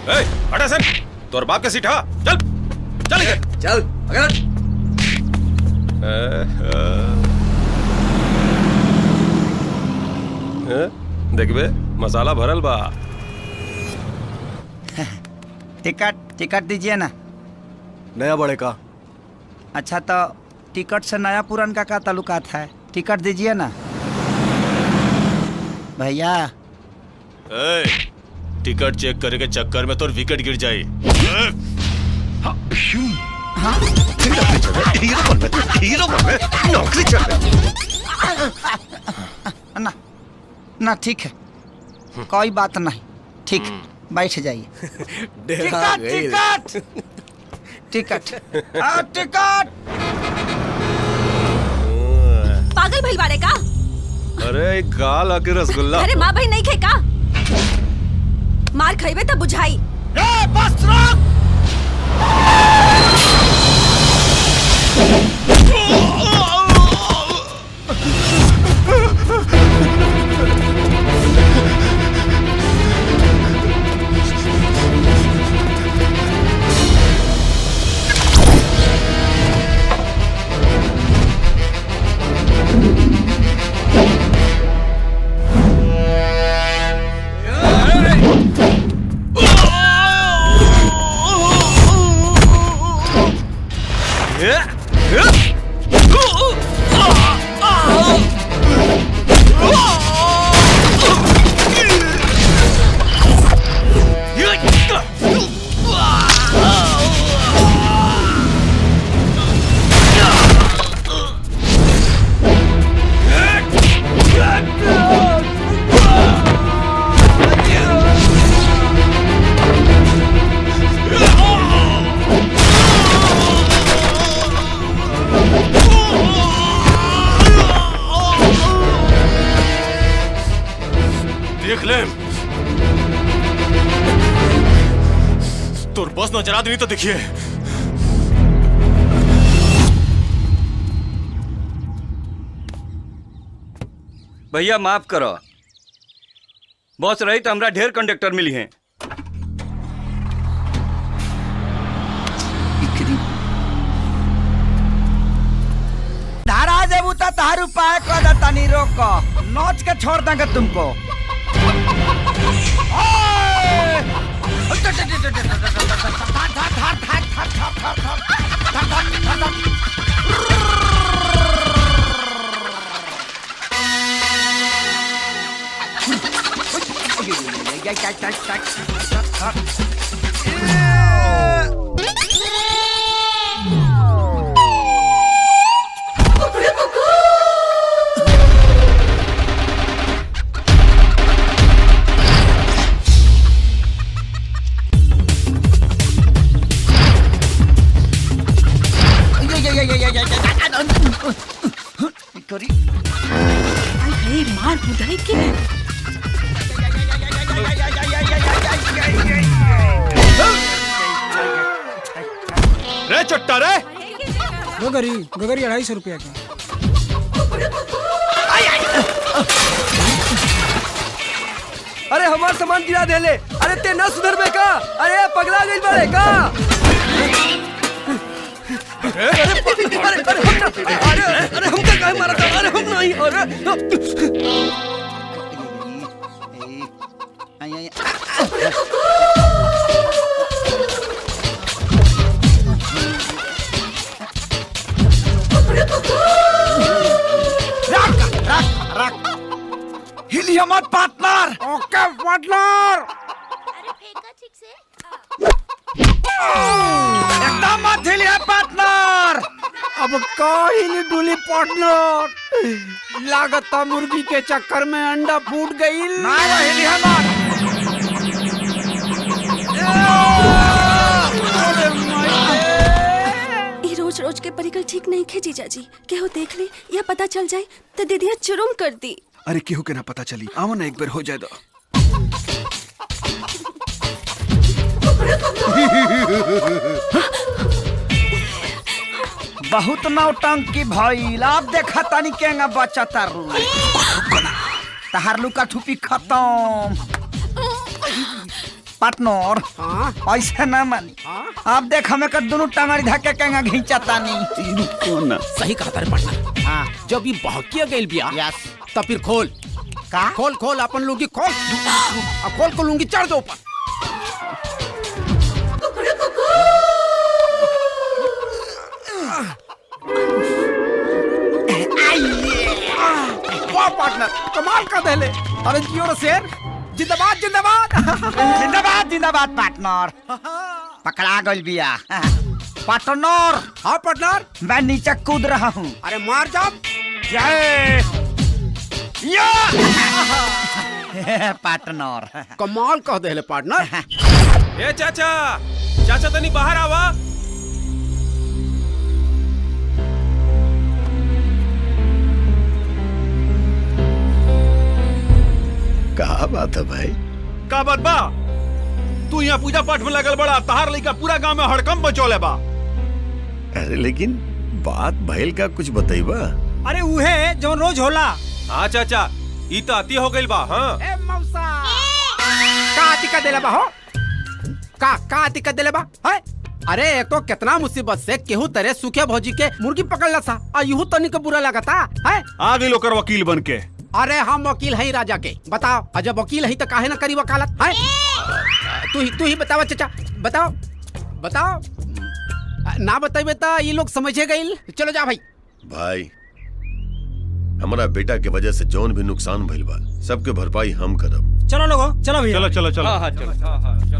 ए, हटा सन, तोर बाप के सीट हा, चल, चल इधर, चल अगर देखबे मसाला भरल बा। टिकट दीजिए ना। नया बड़े का। अच्छा तो टिकट से नया पुरान का क्या ताल्लुकात है? टिकट दीजिए ना भैया। ए, टिकट चेक करे के चक्कर में तो विकेट गिर जाए। नौकरी चल ना ना ठीक है, कोई बात नहीं, ठीक, बैठ जाइए। Ticket ticket ticket ticket. पागल भइल बाड़े का? अरे एक गाल आके रसगुल्ला। अरे माँ भाई नहीं खे का? मार खाइबे तब बुझाई। बस रोक। देख ले, तोर बस नजर आदमी तो देखिए। भैया माफ करो, बस रही तो हमरा ढेर कंडक्टर मिली हैं। धारा जब उता तार उपाय कर तनी रोक, नोच के छोड़ देंगे तुमको। अरे मार बुधाई के। रे चट्टा रे, गगरी 250 रुपया का। अरे हमार सामान गिरा देले। अरे ते न सुधर बे का? अरे पगला गइल बाड़े का? अरे हम काहे मारा था? अरे हम नहीं। हिलिया मत पार्टनर। ओके पार्टनर। अरे फेंका ठीक से। एकदम मत हिलिया पार्टनर। अब काहिली डुली पार्टनर, लागता मुर्गी के चक्कर में अंडा फूट गई। ना हिलिया मत। रोज रोज के परिकल ठीक नहीं खे जीजा जी, केहू देख ले या पता चल जाए तो दीदिया चुरुम कर दी। अरे केहू के ना पता चली, आओ ना एक बार हो जाए दो। बहुत नौटंकी भइल, अब देखा तनी केंगा बच्चा तारू। तहार लुका ठुपी खत्म। पार्टनर हाँ ऐसा ना मानी। हाँ अब देख हमें कर दोनों टांगड़ी धक्के केंगा घिंचाता नहीं। रुको ना, सही कहा तारे पार्टनर। हाँ जब ये बहकिया गइल बिया यस तब फिर खोल का खोल खोल अपन लुंगी खोल, अब खोल को लुंगी चढ़ दो ऊपर। वाह पार्टनर, कमाल का दहले। अरे जियो रे शेर, जिंदाबाद जिंदाबाद। जिंदाबाद जिंदाबाद पार्टनर। पकड़ा गइल बिया पार्टनर। हाँ पार्टनर, मैं नीचे कूद रहा हूँ। अरे मार जा। पार्टनर कमाल कह दहले पार्टनर। ए चाचा, चाचा तनी बाहर आवा। कहा बात है भाई? का बात बा? तू यहाँ पूजा पाठ में लगल बड़ा, तहार लइका पूरा गांव में हड़कंप मचौले बा। अरे लेकिन बात भइल का कुछ बताइबा? अरे उहे जो रोज होला। हाँ चाचा, ई तो अति हो गइल बा। हाँ ए मौसा, का दिक्कत देले बा हो? का दिक्कत देले बा? है? अरे एक तो कितना मुसीबत से केहू तरह सूखे भौजी के मुर्गी पकड़ ला सा, आ यूं तनिक बुरा लगता है। आ गई लोकर वकील बन के। अरे हम वकील है राजा के, बताओ। जब वकील है तो काहे ना करी वकालत है? तू ही बतावा चाचा, बताओ बताओ। ना बताइबे तो ये लोग समझे गइल। चलो जा भाई। भाई हमारा बेटा के वजह से जौन भी नुकसान भइल बा सबके भरपाई हम करब। चलो लोगो, चलो भैया। चलो चलो चलो। हाँ हाँ चलो, हाँ हाँ चलो चलो।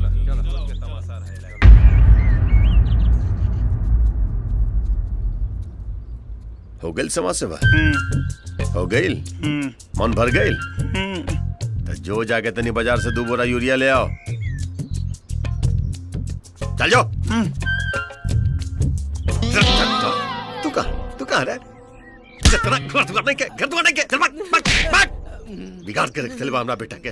हो गइल समाज सेवा? हो गइल? मन भर गइल? तो जो जाके तनी बाजार से 2 बोरा यूरिया ले आओ। चल जाओ। तू कहाँ रहा? घर नहीं के चल भाग। बिगाड़ के रख चलवा हमरा बेटा के।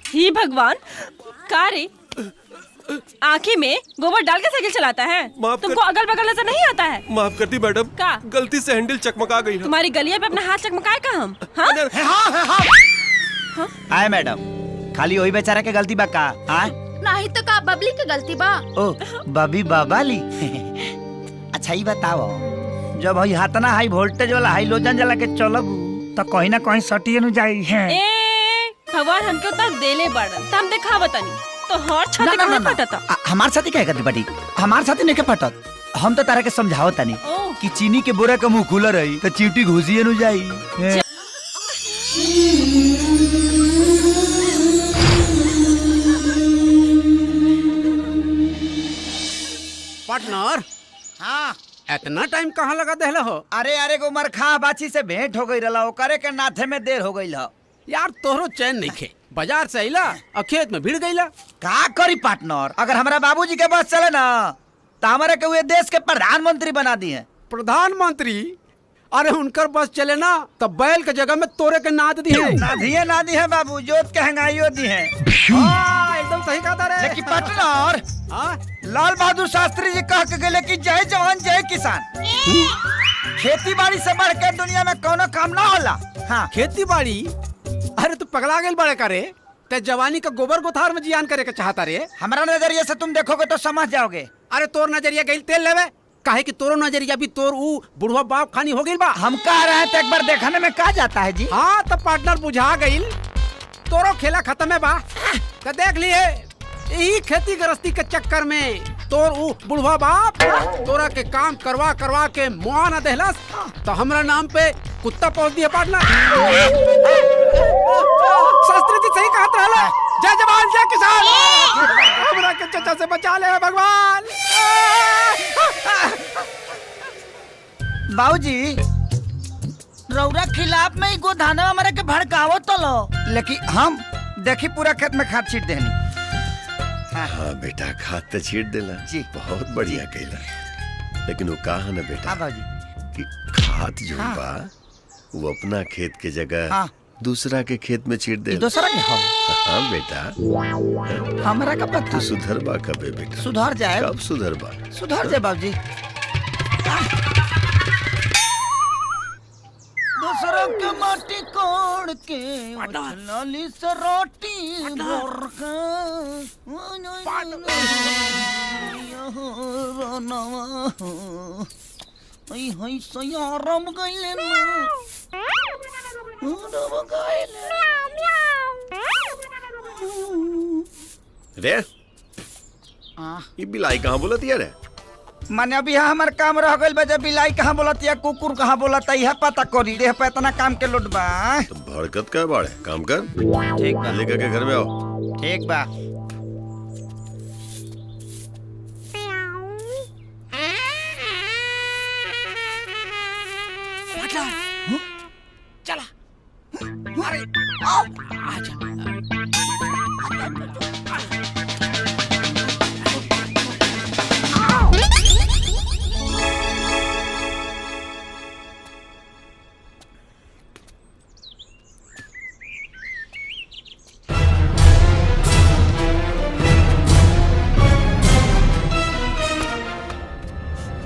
ही भगवान, का रे आँखें में गोबर डाल के साइकिल चलाता है? तुमको अगल बगल नजर नहीं आता है? माफ करती मैडम, का गलती से हैंडल चकमका गई है। तुम्हारी गलिया पे अपना हाथ चकमकाए का हम? हाँ? आए मैडम, खाली वही बेचारा के गलती बा का? हाँ? नहीं तो का बबली के गलती बा। ओ बबी बाबाली। अच्छा ही बताओ, जब हई हाथना हाई वोल्टेज वाला हाई लोजन जला के चलब तो कहीं ना कहीं सटिए न जाई है। ए भगवान हमके उतना देले बड़न, हम देखा बतानी तो हर छाती का फटता। हमार साथी कहे करती बटी, हमार साथी नहीं के फटत। हम तो तारा के समझाओ तानी कि चीनी के बोरा का मुंह खुला रही तो चींटी घुसिए न जाई। पार्टनर, हाँ इतना टाइम कहाँ लगा देहले हो? अरे गोमर खा बाछी से भेंट हो गई रहा, ओकरे के नाथे में देर हो गई हो। यार तोहरो चैन नहीं खे, बाजार से अइला और खेत में भीड़ गईला। का करी पार्टनर, अगर हमारा बाबूजी के बस चले ना तो हमारे के हुए देश के प्रधानमंत्री बना दिए। प्रधानमंत्री? अरे उनकर बस चले ना तो बैल के जगह में तोरे के नाद दी है। ना दी है बाबू, जोत के हंगाइयो दी है। एकदम सही कहा था रे। लेकिन पार्टनर, लाल बहादुर शास्त्री जी कह के गए कि जय जवान जय किसान। खेती बाड़ी से बढ़ के दुनिया में कोनो काम ना होला। हाँ खेती बाड़ी? अरे तू पगला गए बड़े करे, ते जवानी का गोबर गोथार में जियान करे के चाहता रे। हमारा नजरिए से तुम देखोगे तो समझ जाओगे। अरे तोर नजरिया गई तेल लेवे, काहे कि तोरो नजरिया भी तोर ऊ बुढ़वा बाप खानी हो गई बा। हम कह रहे हैं तो एक बार देखने में कहा जाता है जी। हाँ तो पार्टनर बुझा गई, तोरो खेला खत्म है बा। तो देख लिए यही खेती गृहस्थी के चक्कर में तोर ऊ बुढ़वा बाप तोरा के काम करवा करवा के मुआ न देहलस, तो हमरा नाम पे कुत्ता पहुंच दिया पार्टनर। शास्त्री जी सही कहत रहला, जय जवान जय किसान। हमरा के चचा से बचा ले भगवान। बाबूजी रौरा खिलाफ में ही गोधाना हमारे के भड़कावो तो लो, लेकिन हम देखी पूरा खेत में खाद छीट देनी। हाँ बेटा, खाद तो छीट देला जी, बहुत बढ़िया कैला। लेकिन वो कहा ना बेटा हाँ बाबूजी कि खाद जो बा वो अपना खेत के जगह दूसरा के खेत में छीट दे। दूसरा के हो? हाँ बेटा, हमरा का पता। तू सुधरबा कबे बेटा? सुधर जाए। कब सुधरबा? सुधर जाए बाबूजी। दूसरा के माटी कोड़ के लाली से रोटी भर के सयारम गइले रे ये बिलाई कहाँ बोलती है रे? माने अभी यहाँ हमार काम रह गइल बा। जब बिलाई कहाँ बोलती है, कुकुर कहाँ बोलता है, यह पता करी रे। पे इतना काम के लोट बा। तो भड़कत का बाड़े, काम कर। ठीक बा। लेकर के घर में आओ। ठीक बा। चला अरे आओ आजा।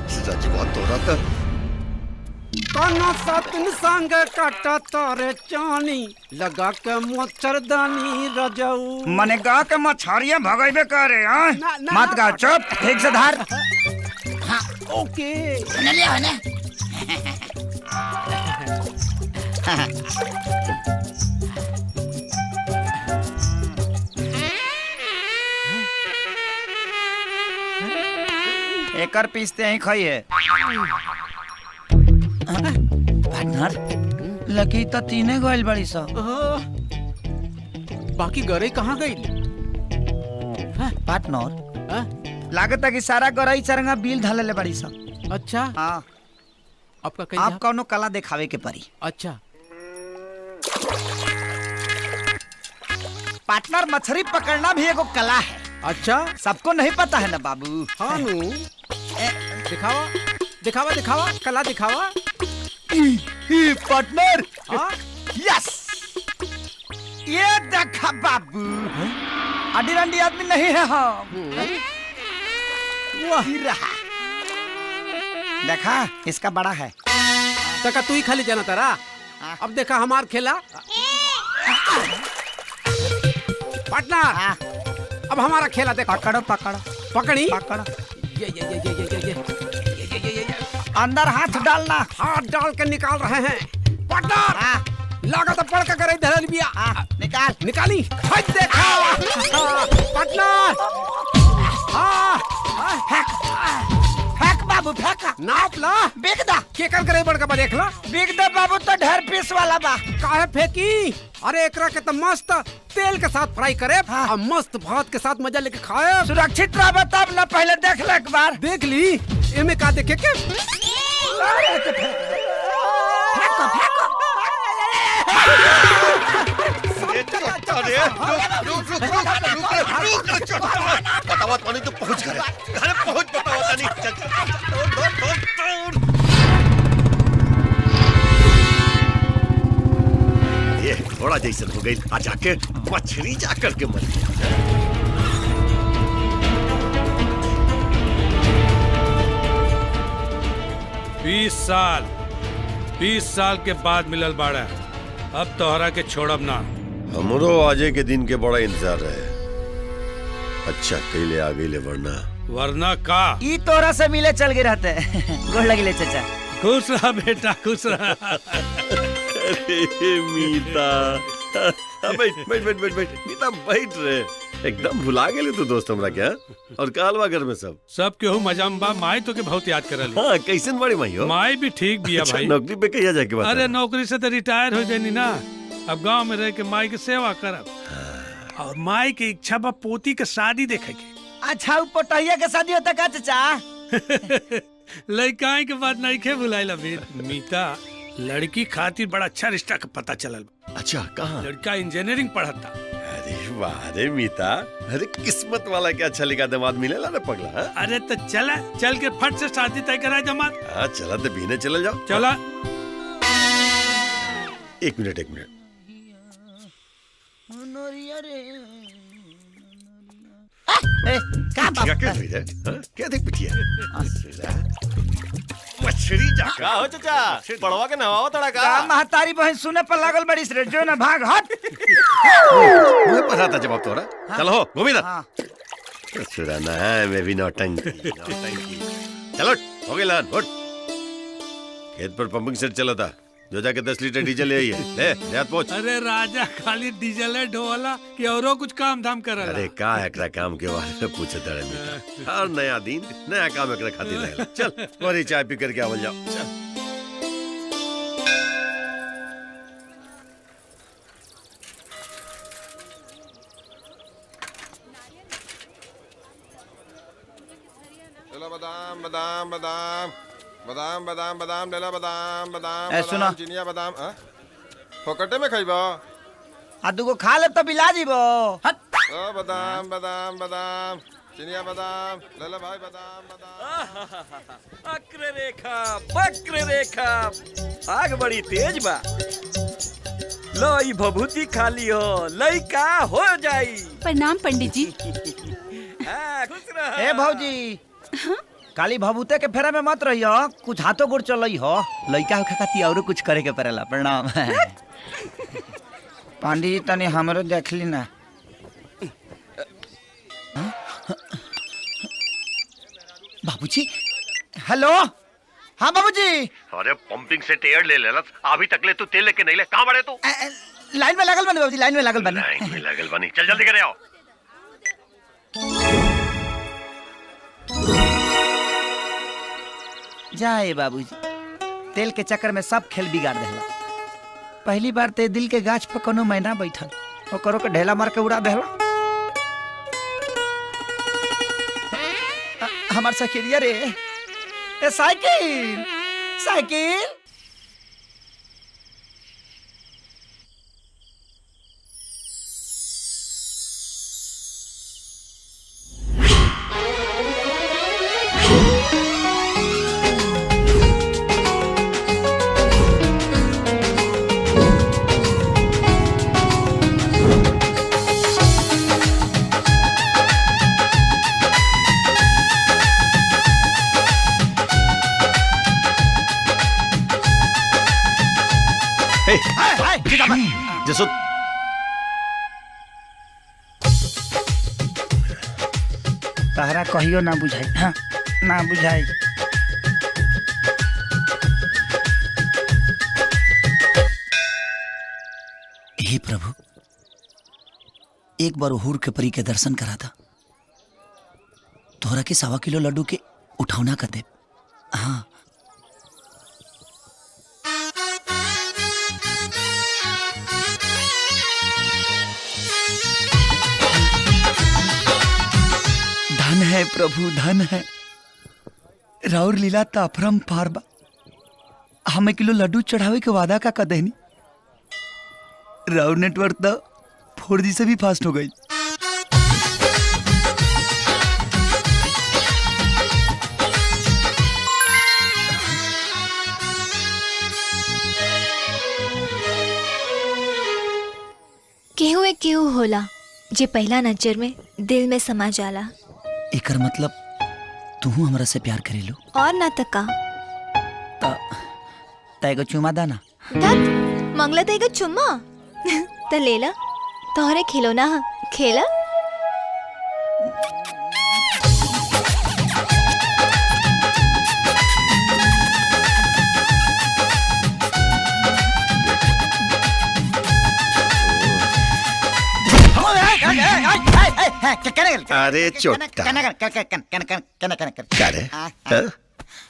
सच बहुत हो रहा था। काना सातन संग काटा तारे चानी लगा के मच्छरदानी रजाऊ। मने गा के मछरिया भगाइबे करे। हां मत गा, चुप। ठीक से धार। हाँ ओके। ले आ ने। एकर पीसते ही खाइए। पार्टनर लकी तो तीने गोइल बड़ी सा। बाकी गरे कहाँ गई? पार्टनर लागत है कि सारा गरई चरंगा बिल ढाले ले बड़ी सा। अच्छा हाँ आपका कहीं आप कौनो कला दिखावे के परी। अच्छा पार्टनर मछली पकड़ना भी एगो कला है। अच्छा सबको नहीं पता है ना बाबू। हाँ नु दिखावा दिखावा दिखावा कला दिखावा। पार्टनर हाँ यस ये देखा बाबू। अडी रंडी आदमी नहीं है हम। वही रहा देखा, इसका बड़ा है। तका तू ही खाली जाना तारा। अब देखा हमार खेला। पार्टनर अब हमारा खेला देखो। पकड़ो पकड़ो पकड़ी पकड़ो। ये अंदर हाथ डालना। हाथ डाल के निकाल रहे हैं। पार्टनर लागत पड़ के करे धरल बिया। निकाल निकाली। हट देखा पार्टनर। फेंक बाबू फेंक। नाप ला बिक दा। केकर करे बड़का बा देख ला। बिक दा बाबू तो ढेर पीस वाला बा। काहे फेंकी? अरे एकरा के तो मस्त तेल के साथ फ्राई करे। हाँ। और मस्त भात के साथ मजा लेके खाए। सुरक्षित रह तब ना, पहले देख ले एक बार। देख ली एमे का देखे के। फेंको फेंको। बतावा तो नहीं तो पहुंच गए। घर पहुंच बतावा तो नहीं। ये थोड़ा जैसे हो गई। आ जाके मछली जाकर के मर गया। 20 साल के बाद मिलल बाड़ा। अब तोहरा के छोड़ब ना। हमरो आजे के दिन के बड़ा इंतजार रहे। अच्छा कैले आ गई ले, वरना का। ई तोरा से मिले चल गए रहते। गोड़ लगिले चाचा। खुश रहा बेटा, खुश रहा। अरे मीता बैठ बैठ बैठ बैठ बैठ। मीता बैठ रे। एकदम भुला गेले तू दोस्त हमरा क्या? और कालवा घर में सब केहू मजा में बा। माई तो के बहुत याद करल। हाँ कैसन बड़ी माई हो? माई भी ठीक बिया अच्छा, भाई। नौकरी पे कहिया जाके बात? अरे नौकरी से तो रिटायर हो गई ना। अब गांव में रह के माई की सेवा करब। और माई की इच्छा बा पोती के शादी देखे के। अच्छा उ पोटहिया के शादी होता का चाचा? लड़काई के बात नहीं के बुलाइला मीता। लड़की खातिर बड़ा अच्छा रिश्ता का पता चलल। अच्छा कहाँ? लड़का इंजीनियरिंग पढ़ता। अरे वाह रे मीता। अरे किस्मत वाला क्या अच्छा लिखा दामाद मिलेला ना पगला। हाँ? अरे तो चल के फट से शादी तय करा जमात। हाँ चला तो बीने चले जाओ। चला। एक मिनट नरिया रे ए का क्या क्या हुई रे? हाँ? क्या देख पिटिया? मछली जाकर हो चाचा पड़वा के नवाओ तड़ा का का महतारी बहन सुने पर लागल बड़ी रे जो ना भाग हट मुझे पता था जवाब तोरा। चलो हो गोविंदा। हाँ सुराना है मैं भी नौटंकी चलो हो गई लान उठ। खेत पर पंपिंग सेट चला था जो जाके 10 लीटर डीजल ले आई है ले हाथ पहुंच। अरे राजा खाली डीजल है ढोला कि औरो कुछ काम धाम कर अरे का एकरा काम के बारे में पूछे तड़े हर नया दिन नया काम एकरा खातिर रहेला। चल वही चाय पी करके आवल जाओ चल। बादाम बादाम बादाम बादाम बादाम बादाम लेला बादाम बादाम ए, सुनो। बादाम चिनिया बादाम फोकटे में खइबो आ दुगो खा ले तो बिला जीबो हट बादाम बादाम बादाम चिनिया बादाम लेला भाई बादाम बादाम वक्र रेखा आग बड़ी तेज बा। लो ई भभूति खा लियो लइका हो जाई। प्रणाम पंडित जी। खुश रह। ए भौजी काली भभूते के फेरा में मत रहियो कुछ हाथों गोड़ चलई हो लइका होखे खाती और कुछ करे के पड़ेला। प्रणाम पांडी जी तनी हमरो देख ली ना। बाबूजी हेलो हाँ बाबूजी अरे पंपिंग से एयर ले लेला अभी तक ले तू तेल लेके नहीं ले कहां बड़े तू? लाइन में लागल बनी बाबूजी लाइन में लागल बनी। लाइन में लागल बनी चल जल्दी करे आओ। जाए बाबूजी तेल के चक्कर में सब खेल बिगाड़ देला। पहली बार ते दिल के गाछ पर कोनो मैना बैठल ओकरो के ढेला मार के उड़ा देला। हमार साइकिलिया रे ए साइकिल साइकिल जसो तहरा कहियो ना बुझाई हाँ ना बुझाई। हे प्रभु एक बार हुर के परी के दर्शन करा था तोहरा के 1.25 किलो लड्डू के उठौना कर दे। हाँ धन है प्रभु धन है राउर लीला ताफरम पारबा। हम 1 किलो लड्डू चढ़ावे के वादा का कदहनी राउर नेटवर्क तो 4G से भी फास्ट हो गई। केहू एक केहू होला जे पहला नजर में दिल में समा जाला। एकर मतलब तू हमरा से प्यार करेलू और ना तका तैगो चुमा दाना धत मंगला तैगा चुम्मा त लेला तोहरे खिलौना हा खेला। अरे चोटा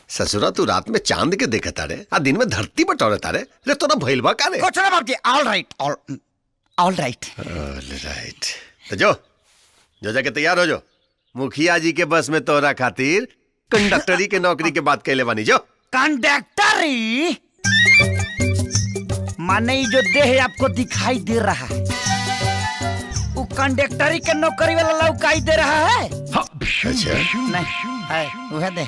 ससुरा तू रात में चांद के देखा तारे आ दिन में धरती बटोरे तारे रे तोरा भइल बा कारे कुछ ना बाबूजी ऑल राइट ऑल राइट तो जो जाके तैयार हो जो मुखिया जी के बस में तोरा खातिर कंडक्टरी के नौकरी के बात कहले बानी जो। कंडक्टरी माने जो देह आपको दिखाई दे रहा है वो कंडक्टरी के नौकरी वाला लौकाई दे रहा है। अच्छा नहीं है वह दे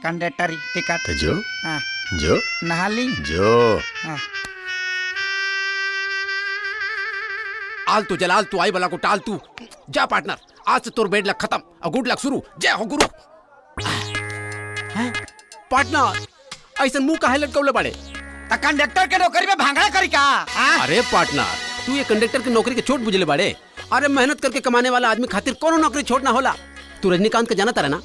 कंडक्टरी टिकट तो जो हाँ जो नहा ली जो हाँ आलतू जलालतू आई बला को टालतू। जा पार्टनर, आज से तोर बेड लक खत्म और गुड लक शुरू। जय हो गुरु। पार्टनर ऐसा मुंह काहे लटकौले बड़े? कंडक्टर के नौकरी में भांगड़ा करी का? अरे पार्टनर, तू ये कंडक्टर की नौकरी के छोट बुझले बड़े। अरे मेहनत करके कमाने वाला आदमी खातिर कोनो नौकरी छोड़ना होला। तू रजनीकांत का जाना तारा ना?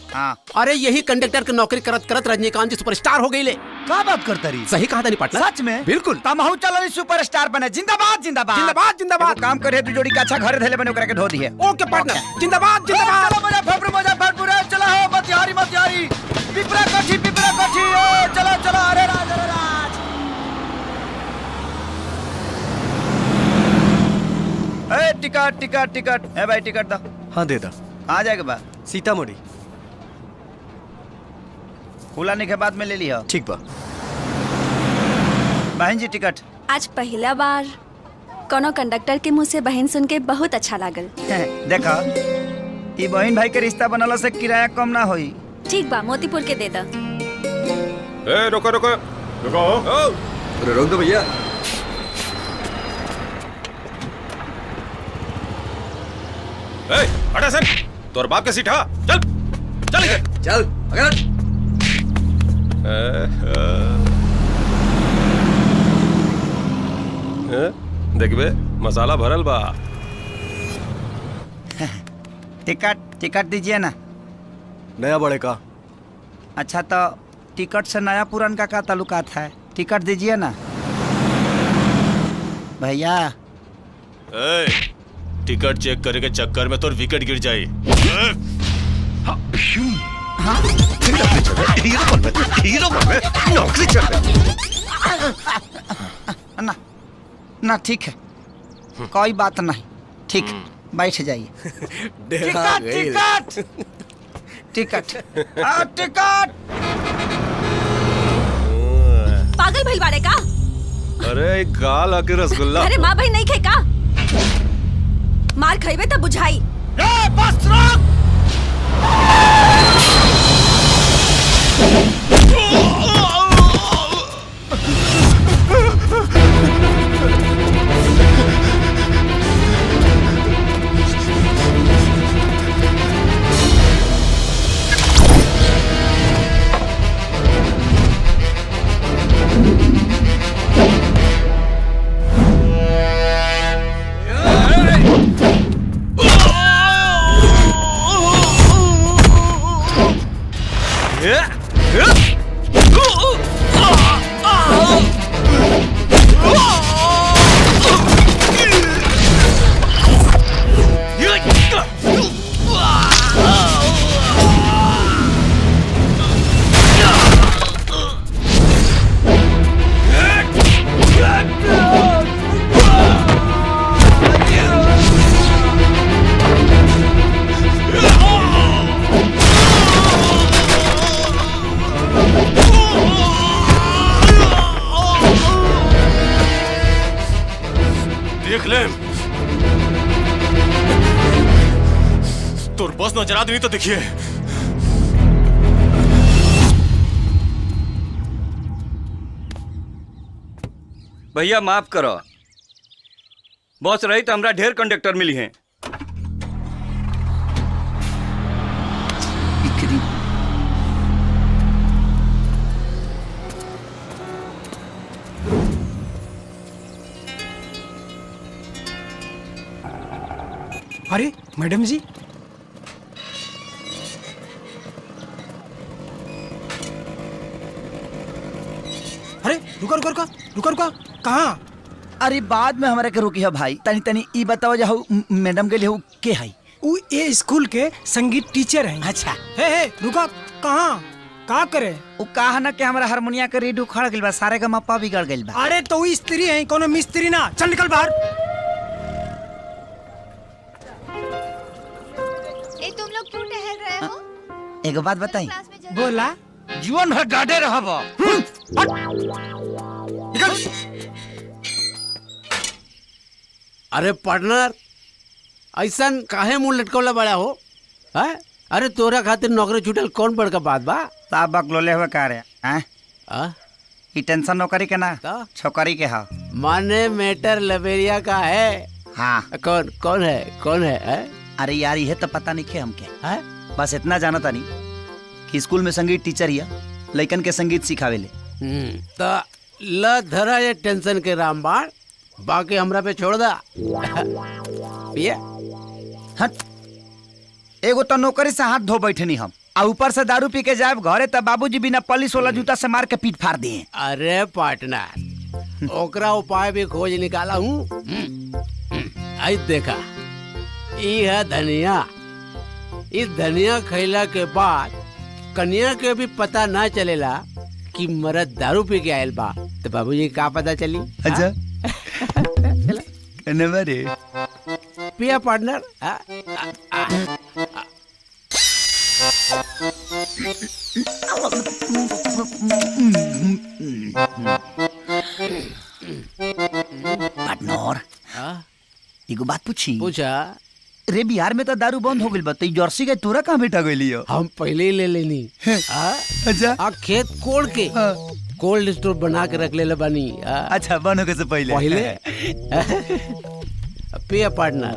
अरे यही कंडक्टर की नौकरी करत करत रजनीकांत जी सुपरस्टार हो गई ले। क्या बात करता रही? सही कहा था नहीं पार्टनर? सच में? बिल्कुल। तमहु चलो सुपरस्टार बने। जिंदाबाद जिंदाबाद जिंदाबाद जिंदाबाद। काम करे तू जोड़ी का अच्छा घर धेले बने ओकरा के धो दिए। ओके पार्टनर, जिंदाबाद जिंदाबाद। चलो मुजफ्फरपुर चलो हो मतिहारी पिपरा कोठी चलो चलो। अरे राज ए टिकट ए भाई टिकट दो। हाँ दे दा। आ जाएगा बा सीतामढ़ी। खुलाने के बाद में ले लिया। ठीक बा। बहन जी टिकट। आज पहला बार कोनो कंडक्टर के मुंह से बहन सुन के बहुत अच्छा लागल। देखा ई बहन भाई के रिश्ता बनला से किराया कम ना होई। ठीक बा, मोतीपुर के दे दा। ए रुको अरे रोक दो भैया। ए हटा सर, तोर बाप के सीट हा। चल चल अगर देखबे मसाला भरल बा। टिकट दीजिए ना। नया बड़े का। अच्छा तो टिकट से नया पुरान का ताल्लुकात है? टिकट दीजिए ना भैया। टिकट चेक करे के चक्कर में तो विकेट गिर जाये। ना ठीक है, कोई बात नहीं। ठीक, बैठ जाइए। टिकट पागल भइल बाड़े का? अरे एक गाल आके रसगुल्ला। अरे माँ भाई नहीं खे का? मार खाइबे तब बुझाई। बस रोक। देख ले, तोर बस नजर आदमी तो देखिए। भैया माफ करो, बॉस रही तो हमरा ढेर कंडक्टर मिली हैं। अरे मैडम जी, अरे रुका कहाँ? अरे बाद में हमारे के रोकी है भाई। तनी ई बताओ जाओ मैडम के लिए के है? वो ये स्कूल के संगीत टीचर हैं। अच्छा हे रुका, कहाँ का करे? वो कहा ना कि हमारा हारमोनिया के रीड उखड़ गइल बा, सारे का मप्पा बिगड़ गइल बा। अरे तो वो स्त्री है, कोनो मिस्त्री ना। चल निकल बाहर। तुम लोग क्यों टहल रहे हो? एक बात बताई। बोला। जीवन भर डांटे रहब। अरे पार्टनर, ऐसा काहे मुंह लटकौला बड़ा हो? है? अरे तोरा खातिर नौकरी छूटल कौन बड़का बात बा? साहब बकलोले हुए का रे? ई टेंशन नौकरी के ना, छोकरी के हा। माने मैटर लबेरिया का है। हाँ कौन कौन है? अरे यार ये तो पता नहीं खे हमके है? बस इतना जाना था नहीं कि स्कूल में संगीत टीचर या लइकन के संगीत सिखावेले। तो ल धरा ये टेंशन के रामबाण, बाकी हमरा पे छोड़ दा। पिया हट, एगो तो नौकरी से हाथ धो बैठनी हम, आ ऊपर से दारू पी के जाए घरे तब बाबूजी बिना पॉलिश वाला जूता से मार के पीट फाड़ दिए। अरे पार्टनर, ओकरा उपाय भी खोज निकाला हूँ। आई देखा, ये है धनिया। इस धनिया खैला के बाद कन्या के भी पता ना चलेला कि मर्द दारू पी के आयल बा, तो बाबूजी का पता चली? अच्छा रे पिया पार्टनर। पार्टनर एगो बात पूछी? पूछा। रे बिहार में तो दारू बंद हो गई बा, जर्सी के तोरा कहाँ बेटा गई? हम पहले ही ले लेनी। अच्छा खेत कोड़ के कोल्ड स्टोर बना के रख ले बानी। अच्छा बनो के से पहले पिया पार्टनर।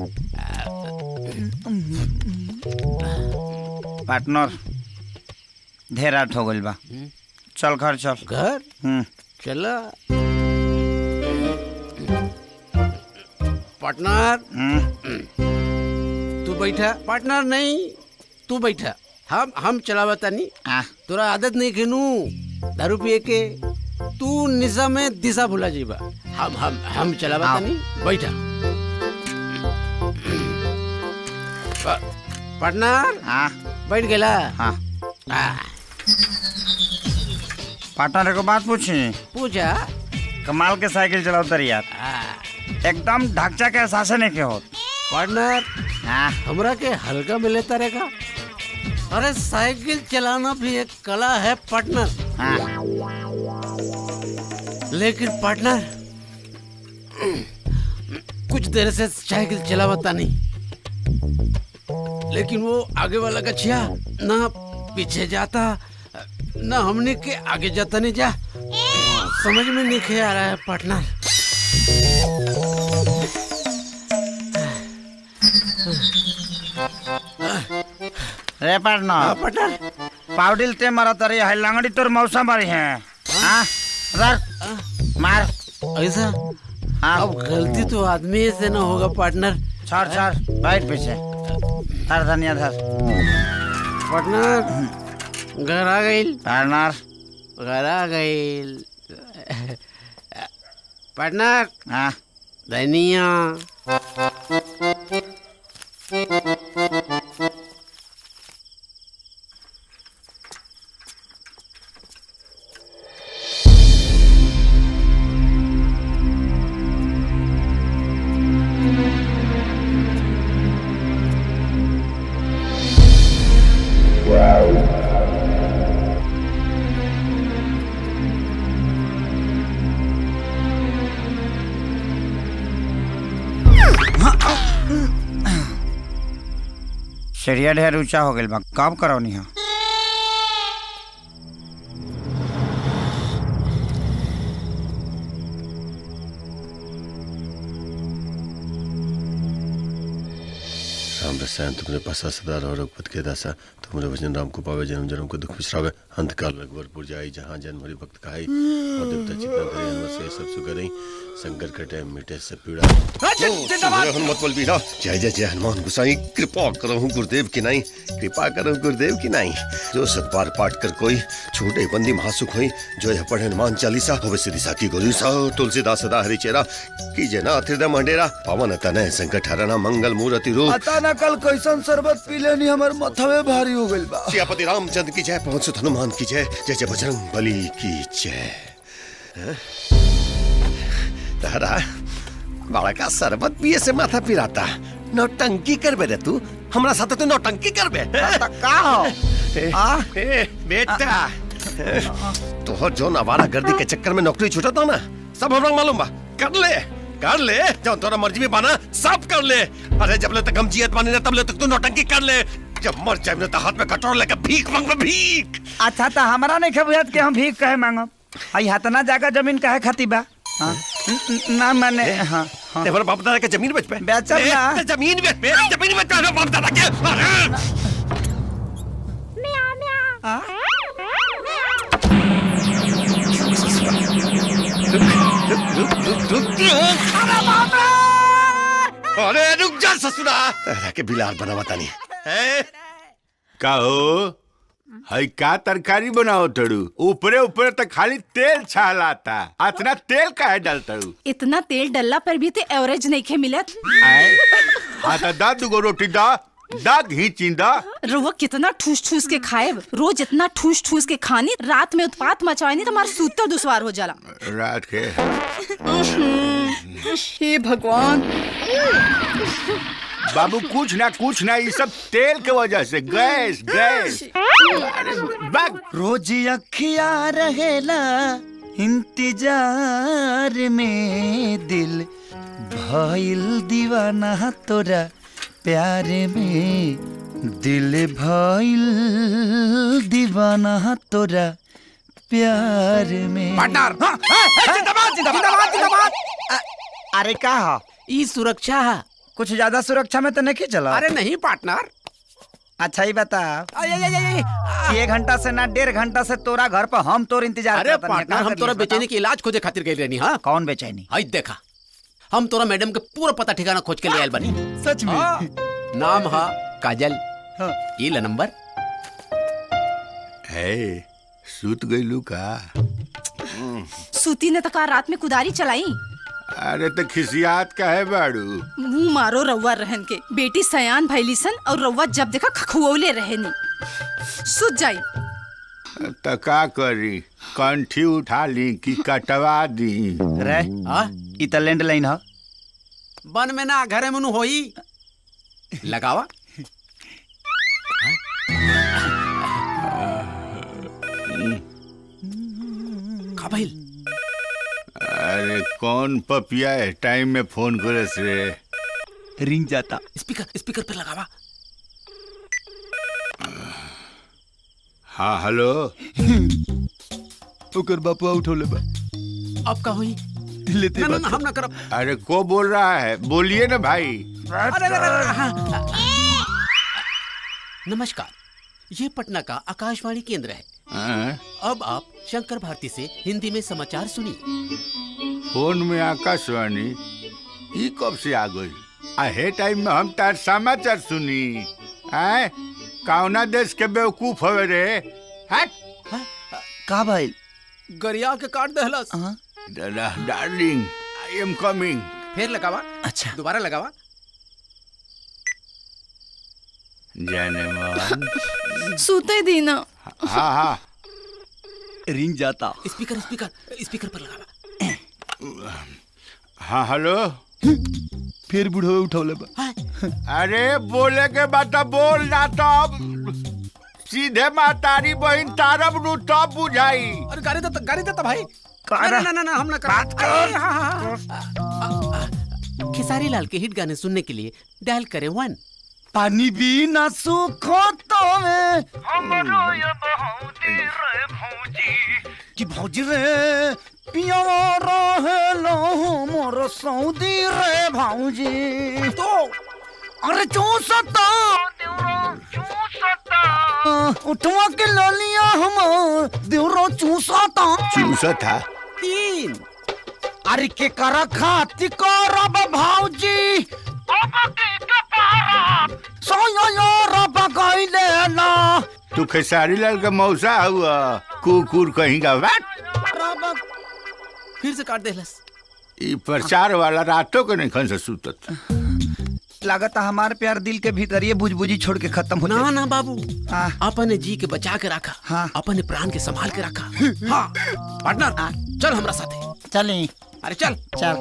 पार्टनर ढेर रात हो गई बा, चल घर चल। घर चला पार्टनर। तू बैठा। पार्टनर नहीं, तू बैठा। हम चलावता नहीं। तोरा आदत नहीं खेनू दारू पिए के, तू निशा में दिशा भुला जीबा। हम चलावता नहीं, बैठा। पार्टनर बैठ गेला। पार्टनर को बात पूछी? पूछा। कमाल के साइकिल चलाओ यार, एकदम ढांचा के एहसास नहीं के हो। पार्टनर हमरा के हल्का मिले तरह का। अरे साइकिल चलाना भी एक कला है पार्टनर। लेकिन पार्टनर कुछ देर से साइकिल चलावता नहीं, लेकिन वो आगे वाला गछिया ना पीछे जाता ना हमने के आगे जाता नहीं जा। समझ में नहीं आ रहा है पार्टनर। रे पार्टनर पाउडिल ते मारा तरी है लंगड़ी तोर मौसा मारी है। मार ऐसा। अब गलती तो आदमी से ना होगा पार्टनर। छोड़ बैठ पीछे। धर धनिया धर। पार्टनर घर आ गई। पार्टनर घर आ गई। पार्टनर धनिया। सीढ़िया ढेर ऊंचा हो गई बा, कब करौनी है? राम रसायन तुमने पासा सदा रहो रघुपत के दासा, तुमरे वचन राम को पावे जन्म जन्म को दुख बिसरावे, अंत काल रघुवर जाई जहाँ जन्म हरि भक्त कहाई, और देवता चित्ता धरे हनुमत से सब सुगरई, संकट कटे मिटे सब पीड़ा। हनुमत बल बीरा। जय जय जय हनुमान गोसाई, कृपा करहु गुरुदेव की नाई, कृपा करहु गुरुदेव की नाई। जो सत बार पाठ कर कोई, छूटे बंदी महासुख होई, जो यह पढ़े हनुमान चालीसा, होवे सिद्धि साखी गोरी सा। तुलसीदास सदा हरि चेरा, कीजे नाथ हृदय मंडेरा, पावन तनय संकट हरना मंगल मूर्ति रूप। पता न कल कैसन शरबत पी लेनी हमर माथवे भारी हो गइल बा। सियापति रामचंद्र की जय, पवन सुत हनुमान की जय, जय जय बजरंग बली की जय। तारा बड़ा का शरबत पिए से माथा पिराता, नौटंकी करबे रे तू, हमरा साथे तू नौटंकी करबे? का हो? बेटा तोहर जो नवारा गर्दी के चक्कर में नौकरी छूटा ना, सब हमरा मालूम बा। कर ले जब तोरा मर्जी में बाना सब कर ले। अरे जब ले तक हम जियत बानी ना तब ले तक तू नौटंकी कर ले, जब मर जाए ना तो हाथ में कटोरा लेकर भीख मांगबे भीख। अच्छा तो हमारा नहीं खबुझात के हम भीख कहे मांगब? आई हाथ ना जाकर जमीन कहे खाती बा। ना मैंने हाँ तेरे बाप दादा के जमीन बेच पे बेचा ना जमीन बेच पे जमीन बेच पे बाप दादा के अरे रुक जा ससुरा तेरा के बिलाल बना बता नहीं का हो हई का तरकारी बनाओ तड़ू ऊपरे ऊपरे तो खाली तेल छालाता इतना तेल काहे डालतड़ू इतना तेल डलला पर भी ते एवरेज नहीं खे मिलत। हाँ तो दा दुगो रोटी दा घी चिंदा रुआ कितना ठूस ठूस के खाए, रोज इतना ठूस ठूस के खानी, रात में उत्पात मचाए नहीं तो हमारा सूतर दुश्वार हो जाला। रात के हे भगवान बाबू कुछ ना ये सब तेल के वजह से गैस रोज अखिया रहेला इंतजार में, दिल भइल दीवाना तोरा प्यार में, दिल भइल दीवाना तोरा प्यार में। पार्टनर जिंदाबाद। अरे का ई सुरक्षा है। कुछ ज्यादा सुरक्षा में तो नहीं चला। अरे नहीं पार्टनर। अच्छा ही बता कि 1 घंटा से ना 1.5 घंटा से तोरा घर पर हम तोर इंतजार अरे पार्टनर हम तोरा बेचैनी के इलाज खोजे खातिर गए रहनी। हाँ कौन बेचैनी? आई देखा हम तोरा मैडम के पूरा पता ठिकाना खोज के ले आयल बनी। सच में? नाम हा काजल। ये ला नंबर है। सूत गईलू का? सूती ने तो कहा रात में कुदारी चलाई। अरे तो खिसियात का है बाड़ू? मुंह मारो रउआ रहन के, बेटी सयान भैली सन और रउआ जब देखा खखुओले रहनी। सुत जाई तो का करी, कंठी उठा ली कि कटवा दी? रे ई त लैंडलाइन है। बन में ना घरे मनु होई लगावा। का भइल? अरे कौन पपिया है टाइम में फोन करे रे? रिंग जाता। स्पीकर पे लगावा। हाँ हेलो। ओकर बापू उठौले बा। अब का हुई? लेते ना, हम ना करब। अरे को बोल रहा है? बोलिए ना भाई। नमस्कार, ये पटना का आकाशवाणी केंद्र है। अब आप शंकर भारती से हिंदी में समाचार सुनिए। फोन में आकाशवाणी ये कब से आ गई? आहे टाइम में हम तार समाचार सुनी। आए कौना देश के बेवकूफ हवे रे? हट का भाई? गरिया के काट दहलस। Darling I am coming. फिर लगावा। अच्छा दोबारा लगावा। जाने मन सूते दीना। हाँ रिंग जाता। स्पीकर पर लगावा। हाँ हेलो। फिर बुढ़ो उठौले बा। अरे बोले के बाद बोल ना तब सीधे मातारी बहन तारब नु तब बुझाई। अरे गाड़ी देता भाई। ना हम ना बात कर। खेसारी लाल के हिट गाने सुनने के लिए डायल करें 1। पानी भी ना सूखो तो हमरो ये बहुती रे भौजी कि भौजी रे पिया रहेलो मोर सऊदी रे भौजी। तो अरे चूसता उठवा के ललिया हम देवरो चूसता था 3। अरे के कर खाती करब भौजी तू खेसारी लाल का मौसा हुआ कुकुर कहीं का। फिर से काट देलस। ये प्रचार वाला रातों को नहीं खन से सुतत। लागत हमारे प्यार दिल के भीतर ये बुझबुझी छोड़ के खत्म हो ना ना बाबू अपने जी के बचा के रखा। हाँ। अपने प्राण के संभाल के रखा। हाँ पार्टनर चल हमरा साथे। चले। अरे चल चल।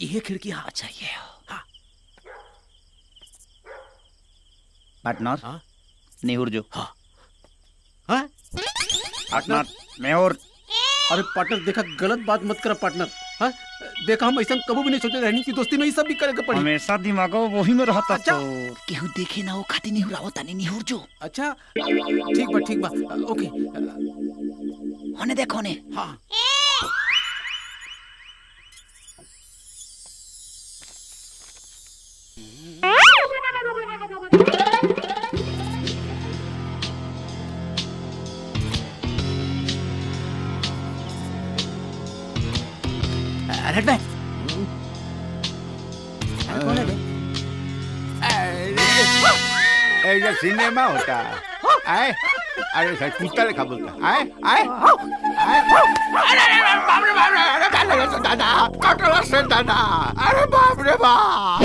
ये खिड़की। हाँ अच्छा ये हाँ। पार्टनर हाँ? नेहुर जो। हाँ हाँ पार्टनर नेहुर। अरे पार्टनर देखा गलत बात मत कर पार्टनर। हाँ देखा हम ऐसा कभी भी नहीं सोचे रहनी की दोस्ती में ये सब भी करे के पड़ी। हमेशा दिमागो वही में रहता। अच्छा। तो केहू देखे ना वो खाती नहीं हुरावता नहीं निहुर जो। अच्छा ठीक बा ओके। होने देखो होने। हाँ हट बे। ऐसा सिनेमा होता आए। अरे सर कुत्ता लेखा बोलता आए आए आए। अरे बाप रे बाप रे। अरे क्या लगा से दादा कटला से दादा। अरे बाप रे बाप।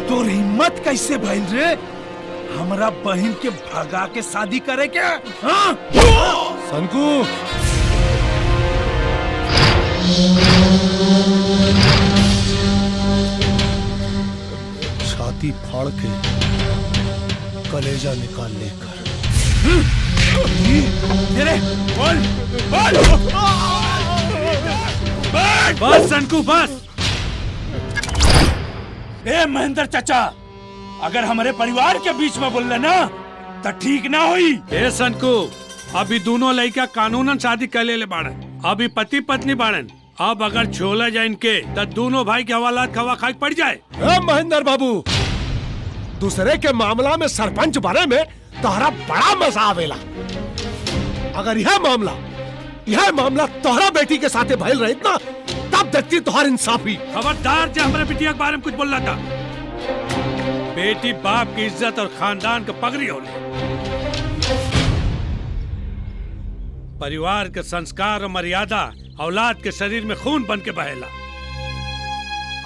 तोर हिम्मत कैसे भइल रे हमरा बहन के भगा के शादी करे के? हाँ? सनकू छाती फाड़ के कलेजा निकाल लेकर। बस सनकू बस। ए महेंद्र चाचा, अगर हमारे परिवार के बीच में बोल ना तो ठीक ना हुई। ए सनकू, अभी दोनों लड़का कानूनन शादी कर ले बाड़न, अभी पति पत्नी बाड़न। अब अगर छोला जाए इनके तो दोनों भाई के हवालात खवा खाई पड़ जाए। महेंद्र बाबू, दूसरे के मामला में सरपंच बारे में तोहरा बड़ा मजा आवेला। अगर यह मामला तोहरा बेटी के साथे भइल रही ना तब देखती तोहर इंसाफी। खबरदार जो हमारे बिटिया के बारे में कुछ बोल रहा था। बेटी बाप की इज्जत और खानदान का पगड़ी होले। परिवार के संस्कार और मर्यादा औलाद के शरीर में खून बन के बहेला।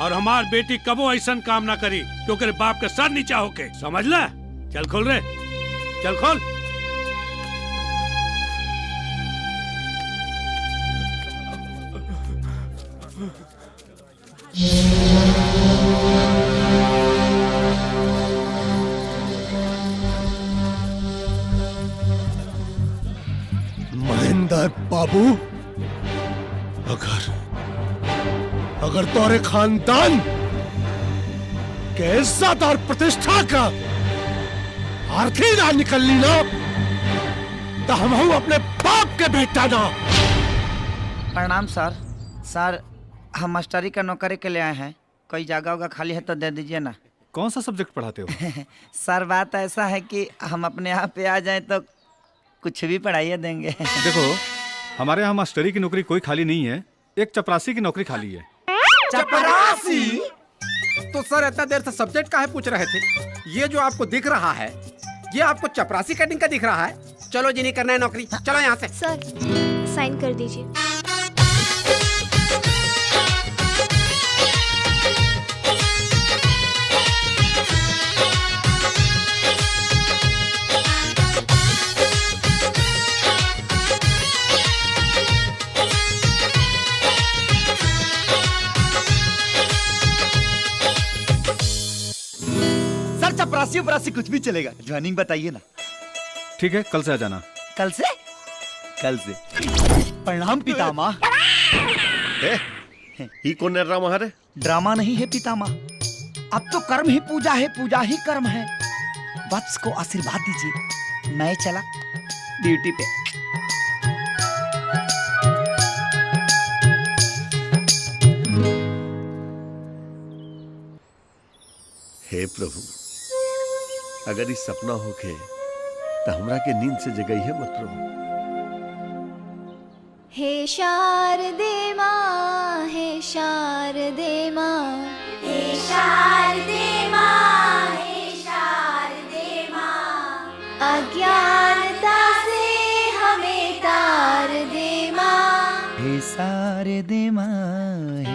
और हमार बेटी कबो ऐसा काम ना करी क्योंकि बाप के सर नीचा होके। समझ ले? चल खोल रे, चल खोल। महेंद्र बाबू, अगर तोरे खानदान के इज्जत और प्रतिष्ठा का आरती ना निकलनी ना तो हम अपने बाप के बेटा ना। प्रणाम सर। सर, हम मास्टरी का नौकरी के लिए आए हैं। कोई जगह होगा खाली है तो दे दीजिए ना। कौन सा सब्जेक्ट पढ़ाते हो? सर, बात ऐसा है कि हम अपने यहाँ पे आ जाएं तो कुछ भी पढ़ाइए देंगे। देखो, हमारे यहाँ मास्टरी की नौकरी कोई खाली नहीं है, एक चपरासी की नौकरी खाली है। चपरासी? तो सर इतना देर से सब्जेक्ट काहे पूछ रहे थे? ये जो आपको दिख रहा है ये आपको चपरासी कटिंग का दिख रहा है। चलो जी, नहीं करना है नौकरी, चलो यहाँ से। सर, साइन कर दीजिए। चपरासी उपरासी कुछ भी चलेगा, ज्वाइनिंग बताइए ना। ठीक है, कल से आ जाना। कल से? प्रणाम पितामह। ही कौन ड्रामा है? ड्रामा नहीं है पितामह, अब तो कर्म ही पूजा है, पूजा ही कर्म है। वत्स को आशीर्वाद दीजिए। मैं चला ड्यूटी पे। हे प्रभु, अगर इस सपना होके तो हमरा के नींद से जगाई है मत प्रभु। हे शारदे माँ, हे शारदे माँ, हे शारदे माँ, हे शारदे माँ, अज्ञानता से हमें तार दे माँ। हे शारदे माँ, हे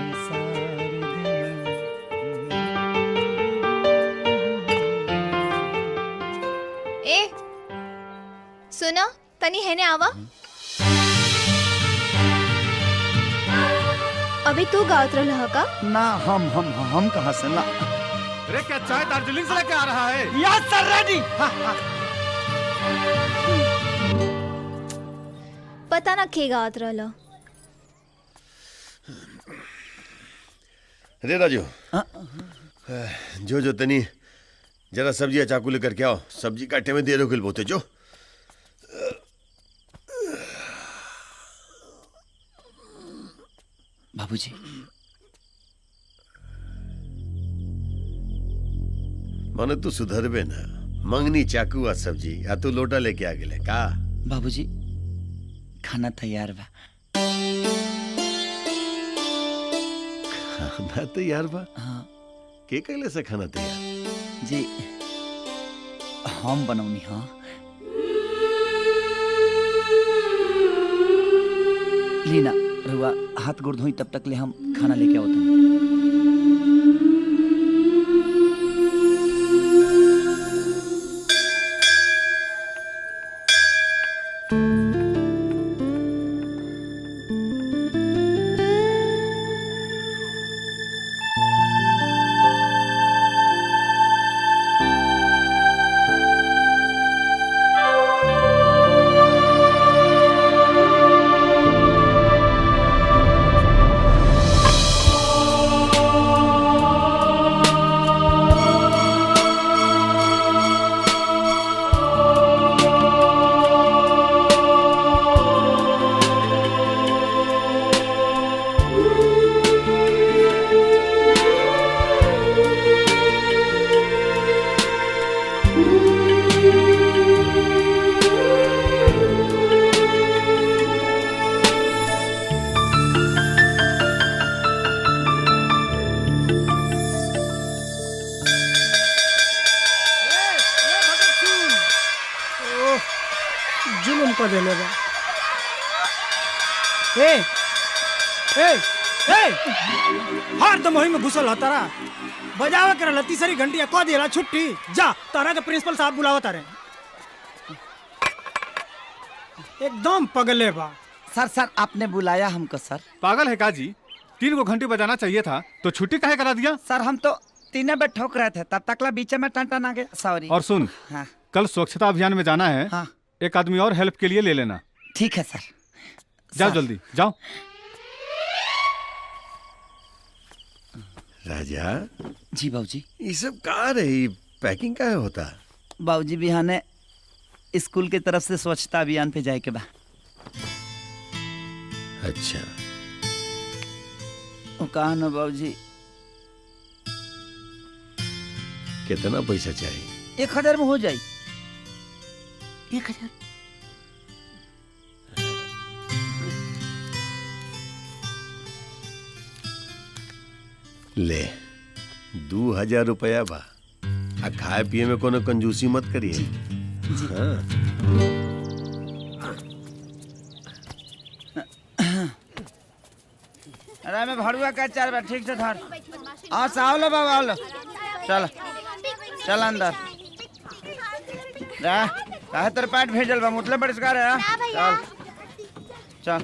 सुनो तनी है ने आवा। अभी तू गावत रहा का? ना, हम कहाँ से ना। अरे क्या चाय दार्जिलिंग से लेके आ रहा है? यस सर, रेडी। पता ना के गात रहलो। रे राजू, जो तनी जरा सब्जी चाकू लेकर के आओ, सब्जी काटे में देर हो गई बोते जो। बाबूजी, माने तू सुधरबे ना। मंगनी चाकू आ सब्जी या तू लोटा लेके आ गेले का? बाबूजी खाना तैयार बा। खाना तैयार बा? हाँ। के कहले से खाना तैयार? जी हम बनौनी। हाँ लीना रुआ हाथ गोड़ धोई, तब तक ले हम खाना लेके आओ। जुलुम को देले बा। ए ए ए हर दम वही में घुसल होता रहा। बजावा कर लती सारी घंटिया को देला छुट्टी। जा तारा के प्रिंसिपल साहब बुलावा तारे। एकदम पगले बा। सर आपने बुलाया हमको? सर पागल है का जी? 3 गो घंटी बजाना चाहिए था तो छुट्टी काहे करा दिया? सर हम तो 3 बजे ठोक रहे थे, तब तक बीच में टन आ गया। सॉरी। और सुन, हाँ। कल स्वच्छता अभियान में जाना है। हाँ। एक आदमी और हेल्प के लिए ले लेना। ठीक है सर। जाओ जल्दी जाओ। राजा जी बाबूजी। ये सब का रही पैकिंग का होता? बाबूजी बिहाने स्कूल की तरफ से स्वच्छता अभियान पे जाए के बा। अच्छा वो कहा ना बाबूजी। कितना पैसा चाहिए? 1000 में हो जाए। 1000? ले 2000 रुपया बा। आ खाए पिए में कोनो कंजूसी मत करिए। हाँ। अरे मैं भड़ुआ का 4 बार ठीक से धर। आओ साहब लो बाबा, आओ लो। चल चल अंदर। काहे तेरे पैट भेजल बा? मुतले बरिष्कार है। चल चल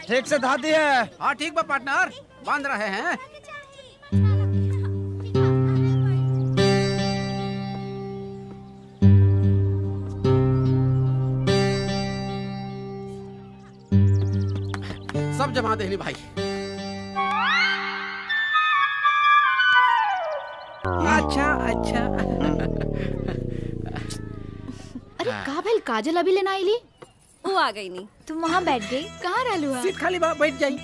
ठीक से धा दिए। हाँ ठीक बा पार्टनर, बांध रहे हैं। सब जमा देनी भाई। अच्छा अच्छा। अरे का भेल? काजल अभी लेना आईली? वो आ गई नहीं। तुम वहाँ बैठ गई? कहाँ रहलू? सीट खाली बा, बैठ जाई।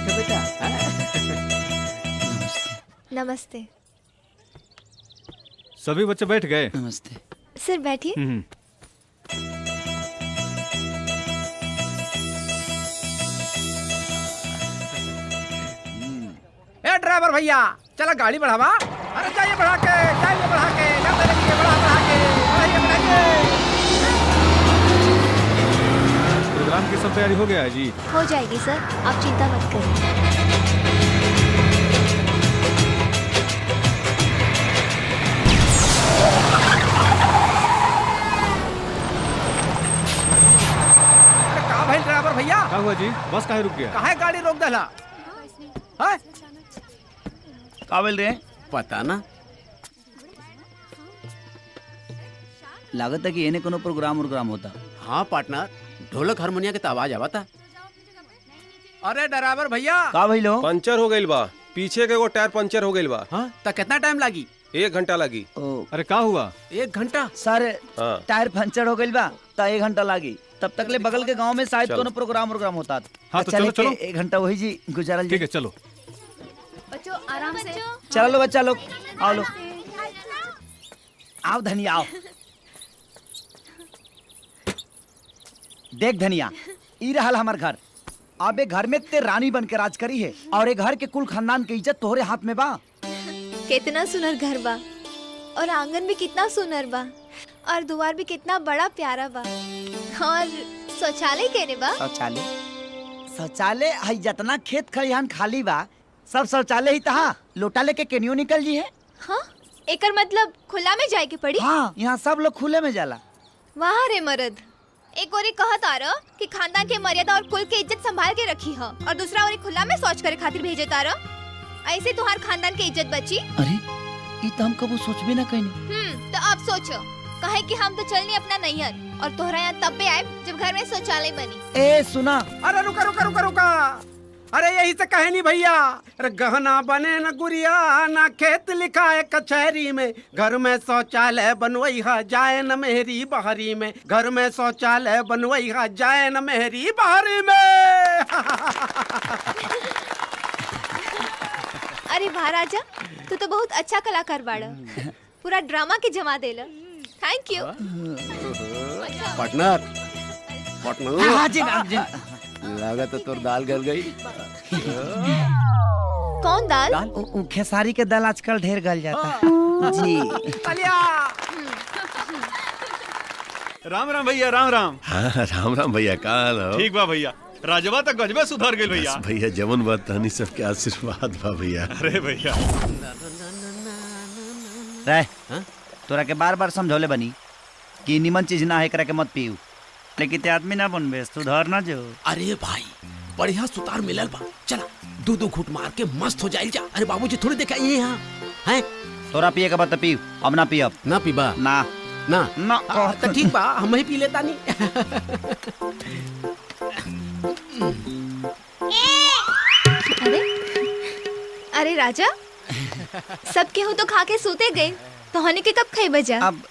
बेटा नमस्ते। सभी बच्चे बैठ गए? नमस्ते सर, बैठिए। ए ड्राइवर भैया, चला गाड़ी बढ़ावा। अरे जाइए बढ़ा के, जाइए बढ़ा के, जाते रहिए, बढ़ा के, बढ़ाइए बढ़ाइए। प्रोग्राम की सब तैयारी हो गया है जी? हो जाएगी सर, आप चिंता मत करिए। अरे का भाई ड्राइवर भैया, हुआ जी? बस काहे रुक गया? काहे गाड़ी रोक दला? हाँ? का बोल रहे हैं? पता ना। लागत है कि ये कोनो प्रोग्राम होता। हाँ पार्टनर, ढोलक हारमोनिया के तो आवाज आवता। अरे ड्राइवर भैया, का भइलो? पंचर हो गइल बा, पीछे के वो टायर पंचर हो गइल बा। हाँ? तो कितना टाइम लगी? 1 घंटा लगी। अरे का हुआ? 1 घंटा? सर हाँ। टायर पंचर हो गइल बा तो 1 घंटा लागी। तब तक ले बगल के गांव में शायद चलो। कोनो प्रोग्राम होता। हाँ तो चलो चलो। 1 घंटा वही जी गुजारल। ठीक है चलो। बच्चों आराम से। चलो लो बच्चा लोग, आओ लो, आओ धनिया आओ। देख धनिया, ई रहल हमार घर। अबे घर में ते रानी बन के राज करी है और एक घर के कुल खानदान की इज्जत तोहरे हाथ में बा। कितना सुनर घर बा और आंगन भी कितना सुनर बा और द्वार भी कितना बड़ा प्यारा बा और शौचालय केने बा? शौचालय है जितना खेत खलिहान खाली बा सब शौचालय ही तहा। लोटा लेके केनियो निकल जी है। हाँ? एकर मतलब खुला में जाए के पड़ी? हाँ, यहाँ सब लोग खुले में जाला। वाह रे मर्द, एक ओरी कहत आरो कि खानदान के मर्यादा और कुल के इज्जत संभाल के रखी है और दूसरा ओरी खुला में शौच करे खातिर भेजे तारो। ऐसे तुम्हार खानदान की इज्जत बची। अरे ये तो हम कबो सोचबे ना कहीं। तो अब सोचो, कहे कि हम तो चलनी अपना नैहर और तोहरा यहाँ तब पे आए जब घर में शौचालय बनी। ए सुना, अरे रुका रुका रुका रुका, अरे यही से कहे नहीं भैया। अरे गहना बने न गुड़िया, ना खेत लिखा है कचहरी में। घर में शौचालय बनवई है जाए न मेहरी बहरी में। घर में शौचालय बनवई है जाए न मेहरी बहरी में। अरे महाराजा, तू तो बहुत अच्छा कलाकार बाड़ा, पूरा ड्रामा के जमा देला। Thank you. पार्टनर, हाँ जी नाम जी। लगा तो तोर दाल गल गई। कौन दाल? खेसारी के दाल आजकल ढेर गल जाता जी। राम राम भैया, राम राम। हाँ राम राम भैया, का हाल हो? ठीक बा भैया, राजवा तक गजबे सुधर गइल भैया। बस भैया जवन बात तहनी सबके आशीर्वाद बा भैया। अरे भैया रह, तोरा के बार बार समझौले बनी कि निमन चीज ना है, एकरा के मत पीऊ, लेकिन ते आदमी ना बनबे, सुधर ना जो। अरे भाई बढ़िया सुतार मिलल बा, चला 2 घूंट मार के मस्त हो जाइल जा। अरे बाबूजी थोड़ी देखा ये यहाँ है। तोरा पिए के बाद तो पीऊ, अब ना पियब। ना पीबा? ना ना ना। तो ठीक बा, हम ही पी लेता नहीं। अरे अरे राजा, सब केहू तो खा के सोते गए, तो हनी के कब खाई बजा? अब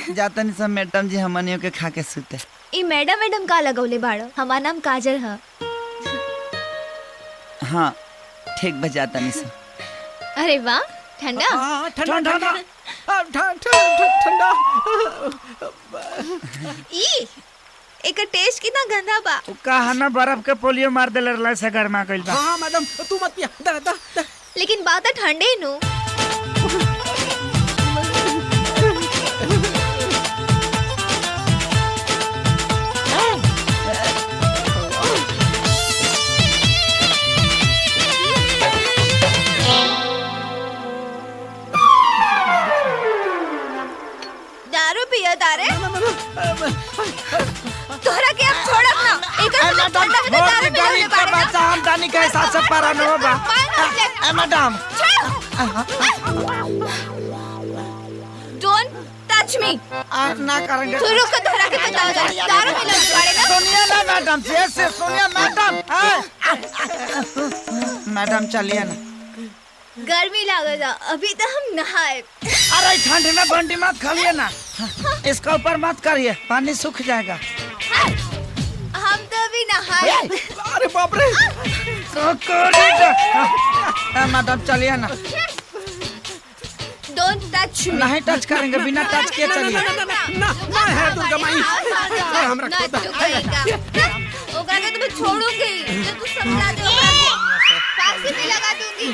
जाता नहीं सब मैडम जी हमनियों के खा के सुते। ई मैडम का लगौले बाड़ो? हमार नाम काजल है। हाँ ठीक बजाता नहीं सब। अरे वाह, ठंडा ठंडा ई एकर टेस्ट कितना गंदा बा। कहा ना बर्फ के पोलियो मार देले रहला से गरमा गइल बा। हाँ मैडम तू मत पिया, दा। लेकिन बात है ठंडे नु। दारू पिया तारे? तोहरा के अब छोड़ब ना। एकर ठंडा में तो दारू मिलाने बाड़े ना। हम दानी के हिसाब से पारा न बा। Madam don't touch me. आप ना करेंगे तू रुक, तोहरा के बताओ दारू मिलाने बाड़े ना। सुनिए ना मैडम, से सुनिए मैडम। मैडम चलिए ना, गर्मी लागेगा, अभी तो हम नहाए। अरे ठंड में बंडी मत खाइए ना, इसका ऊपर मत करिए, पानी सूख जाएगा। हम तो अभी नहाए। अरे बाप रे। मैडम चलिए ना। Don't touch me. नहीं टच करेंगे, बिना टच किए चलिए। ना है दुर्गा माई। हमरा ना चुकेगा। ओकरा के तो मैं छोड़ूंगी, जब तू समझा दे ओकरा के फांसी भी लगा दूंगी।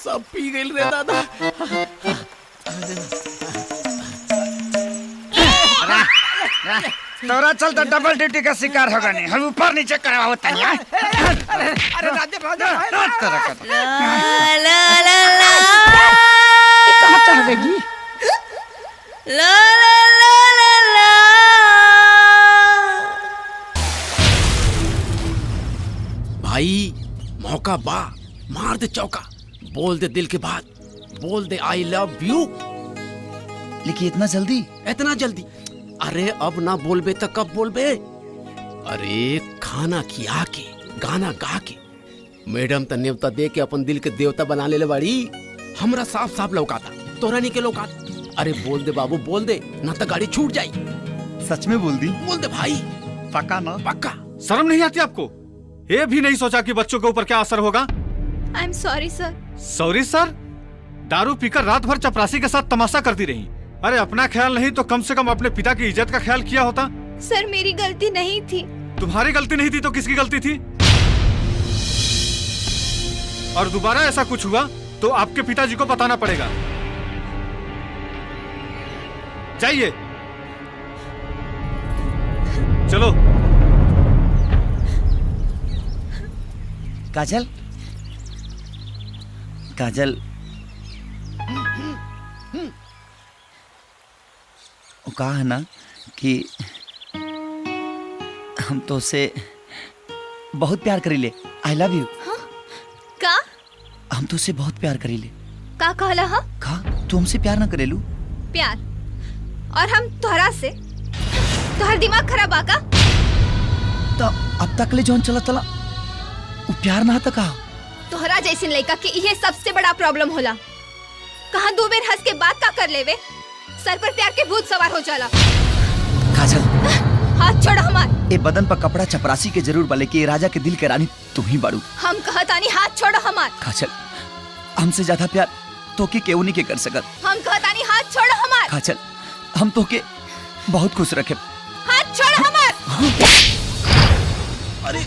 सब पी गइल रे दादा। तोरा चलता डबल ड्यूटी का शिकार होगा नहीं, हम ऊपर नीचे कराओ तनिया। अरे राजा तरह का ला ला ला चाहेगी? ला ला ला ला ला। भाई मौका बा, मार दे चौका, बोल दे दिल की बात, बोल दे आई लव यू। लेकिन इतना जल्दी? इतना जल्दी? अरे अब ना बोलबे तो कब बोलबे? अरे खाना खिया के, गाना गा के, मैडम तो न्योता दे के अपन दिल के देवता बना ले बाड़ी। हमरा साफ साफ लौकाता, तोरा नहीं के लौकाता। अरे बोल दे बाबू, बोल दे, ना तो गाड़ी छूट जाई। सच में बोल दी? बोल दे भाई। पक्का ना? पक्का। शर्म नहीं आती आपको? ये भी नहीं सोचा कि बच्चों के ऊपर क्या असर होगा? I am sorry sir. Sorry sir? दारू पीकर रात भर चपरासी के साथ तमाशा करती रही। अरे अपना ख्याल नहीं तो कम से कम अपने पिता की इज्जत का ख्याल किया होता। सर मेरी गलती नहीं थी। तुम्हारी गलती नहीं थी तो किसकी गलती थी? और दोबारा ऐसा कुछ हुआ तो आपके पिताजी को बताना पड़ेगा। जाइए, चलो। काजल, काजल, वो कहा है ना कि हम तो उसे बहुत प्यार करीले। I love you. का? हम तो उसे बहुत प्यार करीले। का कहला हा? का तू हमसे प्यार ना करेलू? प्यार? और हम तोहरा से? तोहर दिमाग खराब आका? तो अब तक ले जौन चला चला वो प्यार ना था कहा? तोहरा जैसे लड़का के ये सबसे बड़ा प्रॉब्लम होला। कहाँ दो बेर हंस के बात का कर लेवे, सर पर प्यार के भूत सवार हो जाला। काजल, हाथ छोड़ हमार। ए बदन पर कपड़ा चपरासी के जरूर बले कि राजा के दिल के रानी तुम ही बाड़ू। हम कहतानी हाथ छोड़ हमार। काजल, हमसे ज्यादा प्यार तो के केहू नहीं के कर सकत। हम कहतानी हाथ छोड़ हमार। काजल, हम तो के बहुत खुश रखे। हाथ छोड़ हमार। अरे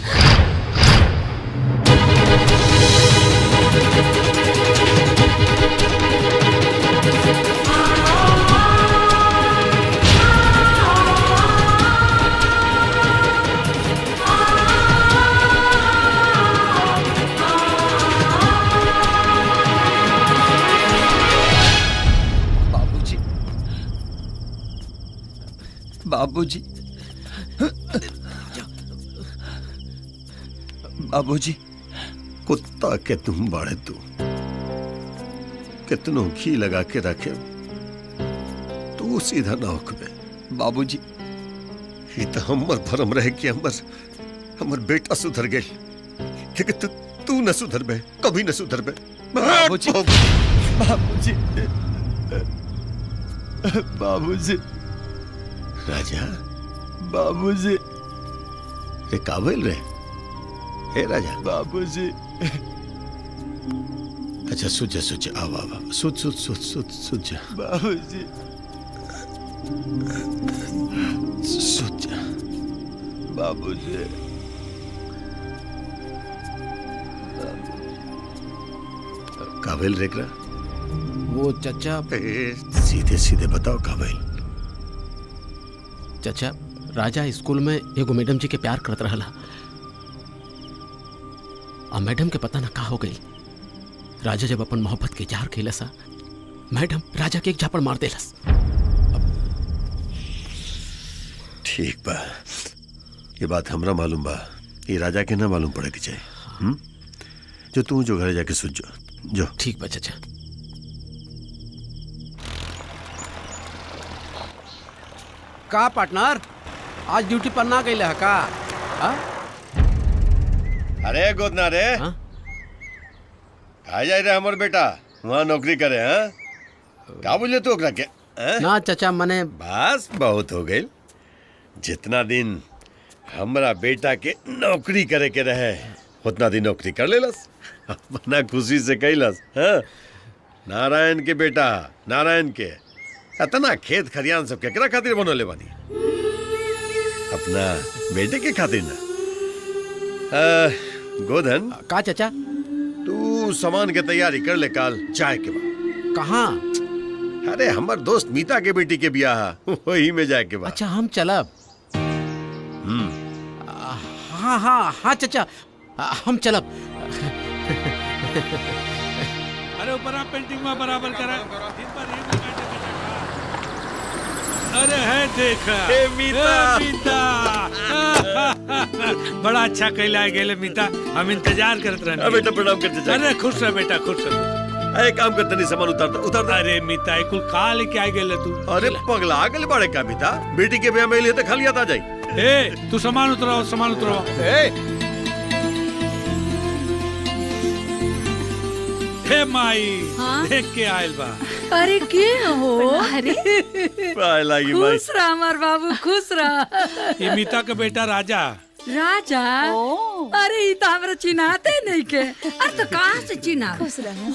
बाबूजी, बाबूजी, कुत्ता के तुम बाड़े तू, कितनों घी लगा के रखे तू सीधा ना होकबे। बाबूजी, ये तो हमर भरम रहे कि हमर बेटा सुधर गए, लेकिन तू न सुधर बे, कभी न सुधर बे। बाबूजी, बाबूजी, बाबूजी, राजा, बाबूजी, रे काबिल रे, हे राजा, बाबूजी। अच्छा सुझ जा, सुझ जा, आवा, सुझ जा, बाबूजी, सुझ जा, बाबूजी। काबिल रेकरा? वो चचा। सीधे सीधे बताओ काबिल। चचा, राजा स्कूल में एगो मैडम जी के प्यार करत रहला। अब मैडम के पता ना का हो गई। राजा जब अपन मोहब्बत के इजहार कैलस, मैडम राजा के एक झापड़ मार देलस। ठीक बा, ये बात हमरा मालूम बा, ये राजा के ना मालूम पड़े के चाहिए। जो तू जो घरे जाके सुझ जो। ठीक बा चचा। का पार्टनर, आज ड्यूटी पर ना गई का? अरे गोदना रे, कहा जाए रे हमर बेटा? वहाँ नौकरी करे? हाँ, का बोले तू ओकरा के? ना चचा, मने बस बहुत हो गई। जितना दिन हमरा बेटा के नौकरी करे के रहे उतना दिन नौकरी कर लेलस, अपना खुशी से कैलस। हाँ, नारायण के बेटा, नारायण के इतना खेत खरियान सब केकरा खातिर बनोले बानी? अपना बेटे के खातिर ना। गोधन का चाचा? तू सामान के तैयारी कर ले, काल जाए के बाद। कहाँ? अरे हमार दोस्त मीता के बेटी के ब्याह, वही में जाए के बाद। अच्छा हम चलब। हाँ हाँ हाँ चाचा, हम चलब। अरे ऊपर पेंटिंग में बराबर करा दिन भर ये भी काटे बेटा का। अरे है देखा मीता बड़ा अच्छा कहला गेले मीता, हम इंतजार करत रहने। बेटा प्रणाम करते जाए। अरे खुश रह बेटा, खुश रह। एक काम करते नहीं, सामान उतार। अरे मीता कुल खा लेके आ गेले तू। अरे पगला गले बड़े का मीता, बेटी के ब्याह में लिए तो खाली आता जाए। ए तू सामान उतराओ, सामान उतराओ। हे माई देख के आयल बा। अरे के हो? अरे पाए लागी माई। खुश रह हमार बाबू, खुश रह। ये मीता का बेटा राजा। राजा? अरे ये तो हमरा चिन्हाते नहीं के। अरे तो कहाँ से चिन्हा?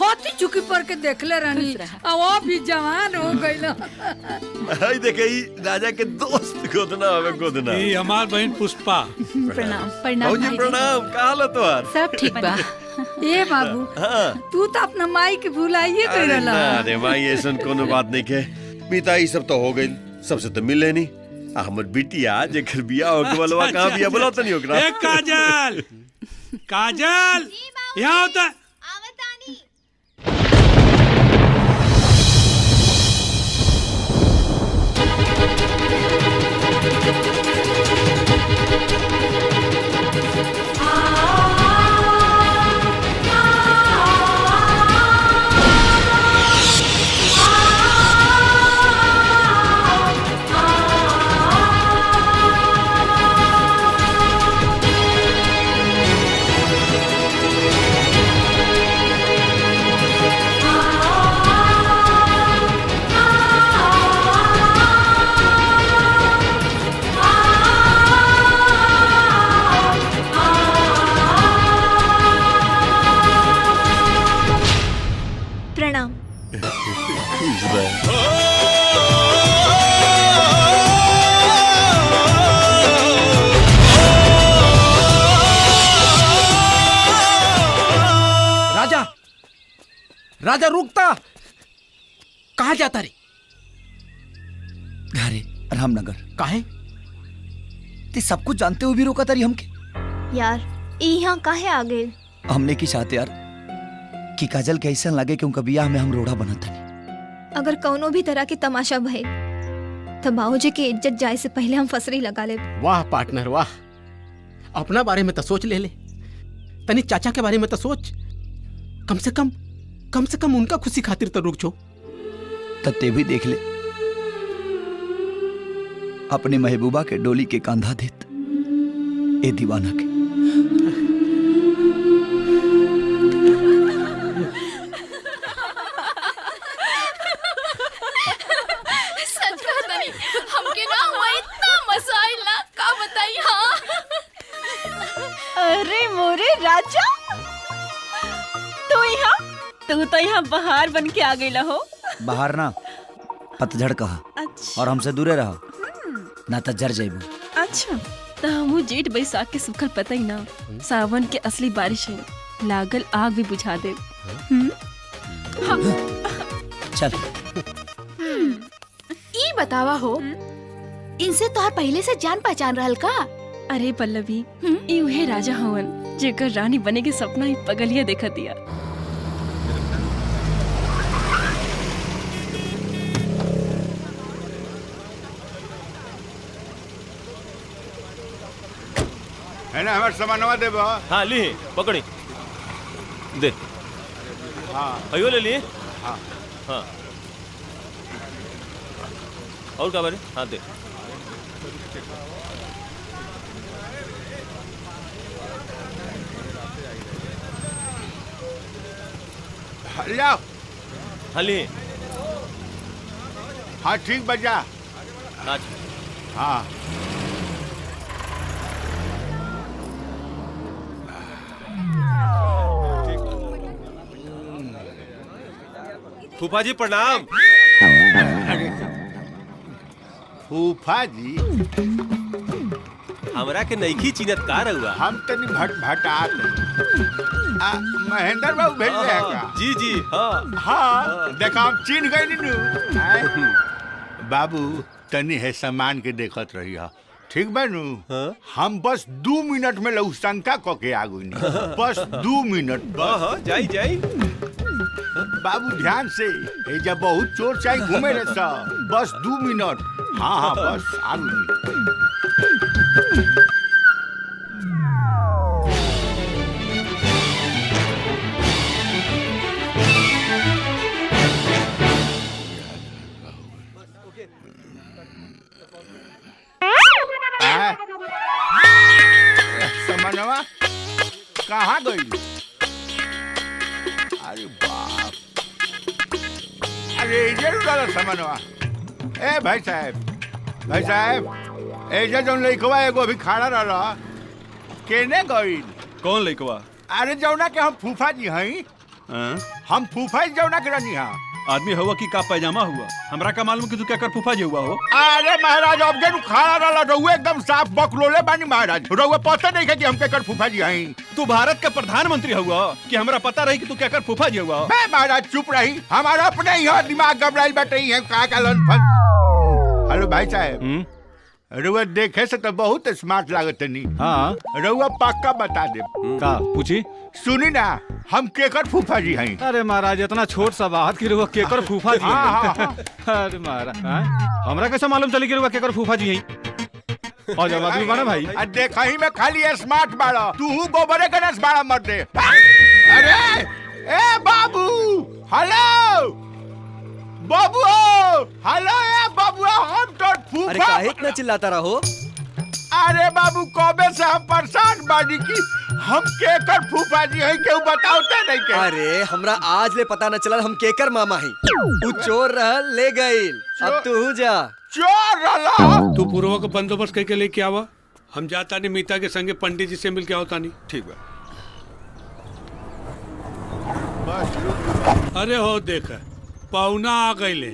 होती चुकी पर के देखले रहनी, वो भी जवान हो गइल। हाय देखे राजा के दोस्त गोदना हमें गोदना। ये हमार बहन पुष्पा। प्रणाम। प्रणाम जी प्रणाम। का हाल है तुम्हार? सब ठीक बा। ए बाबू, तू तो अपना माई के भुलाइए कर रहा। अरे माई ऐसा कोनो बात नहीं के। मीता ये सब तो हो गई, सबसे तो मिले नहीं। हमर बिटिया जेकर बिया हो के बलवा कहां बिया बोला तो नहीं ओकरा। ए काजल, काजल यहाँ होता। राजा रुकता, कहाँ जाता रे? घरे रामनगर। काहे? ते सब कुछ जानते हुए भी रोका तारी हमके। यार यहाँ काहे आ गए? हमने की चाहते यार कि काजल के ऐसा लगे कि उनका बियाह में हम रोड़ा बना था। अगर कौनो भी तरह के तमाशा भइल तो बाबूजी के इज्जत जाए से पहले हम फसरी लगा ले। वाह पार्टनर वाह, अपना बारे में तो सोच ले तनी चाचा के बारे में तो सोच। कम से कम उनका खुशी खातिर तो रुक छो। तत्ते भी देख ले अपने महबूबा के डोली के कांधा देत ए दीवाना के। सच कहता नहीं, हमके ना हुआ इतना मजा आइला, का बताई। हाँ अरे मोरे राजा, तू तो यहाँ बाहर बन के आ गई हो। बाहर ना पतझड़ कहा। अच्छा। और हमसे दूरे रहा ना तो जर जाइबू। अच्छा तो हम जेठ बैसाख के सुखल पता ही ना, सावन के असली बारिश है, लागल आग भी बुझा दे। चल ई बतावा हो, इनसे तोहर पहले से जान पहचान रहल का? अरे पल्लवी, ई उहे राजा हवन जेकर रानी बने के सपना ही पगलिया देखा दिया। है ना हमारे सामानवा दे बा। हाँ ली पकड़ी दे। हाँ अयो ले लिए। हाँ हाँ और क्या बारे? हाँ दे। लाओ। हाँ लिए। हाँ ठीक बजा। हाँ फूफा जी प्रणाम। फूफा जी हमरा के नईखी चिन्हत का रहुआ? हम तनी भटभटात महेंद्र बाबू भेज रहे हैं का? जी जी हाँ हाँ देखा हम चिन्ह गए नु। बाबू तनी है सामान के देखत रही है, ठीक बा नु? हम बस 2 मिनट में लौशंका क के आ गई। बस 2 मिनट। हाँ जाई जाई। बाबू ध्यान से ए जब बहुत चोर चाय घूमे रे सब बस 2 मिनट हाँ हाँ बस आलू समनवा कहाँ गई? अरे बाप अरे जरूर डाला समनवा। ए भाई साहब एजा जौन लइकवा एगो अभी खड़ा रहला केने गई? कौन लइकवा? अरे जौना के हम फूफा जी हई। हम फूफा जी जौना के रहनी हा। आदमी हुआ कि का पैजामा हुआ? हमरा का मालूम कि तू क्या कर फूफा जी हुआ हो? अरे महाराज अब जनु खड़ा रहला रहुए एकदम साफ बकलोले बानी महाराज। रहुए पता नहीं है कि हम केकर फूफा जी हई। तू भारत का प्रधानमंत्री हुआ कि हमरा पता रही कि तू क्या कर फूफा जी हुआ? मैं महाराज चुप रही हमारा अपने ही दिमाग घबराइल बैठे ही है का लन। हेलो भाई साहब रहुआ देखे से तो बहुत स्मार्ट लागत नहीं। हाँ रहुआ पक्का बता दे का पूछी? सुनी ना हम केकर फूफा जी हैं। अरे महाराज इतना छोट सा बात की रुआ केकर फूफा जी अरे महाराज हमरा कैसे मालूम चली कि रुआ केकर फूफा जी हैं? और जब आदमी बना भाई देखा ही में खाली स्मार्ट बाड़ा तू गोबरे गणेश बाड़ा मर दे। अरे ए बाबू हेलो बाबू हेलो ए बाबू हम तो फूफा। अरे काहे इतना चिल्लाता रहो? अरे बाबू कबे से हम परेशान बानी की हम केकर फूफा जी हैं केहू बताओते नहीं के। अरे हमरा आज ले पता न चला हम केकर मामा हैं। तू चोर रहल ले गइल अब तू जा। चोर रहला? तू पूर्व का बंदोबस्त करके लेके आवा। हम जाता नहीं मीता के संगे पंडित जी से मिल के आवता नहीं। ठीक है। अरे हो देख पौना आ गईले।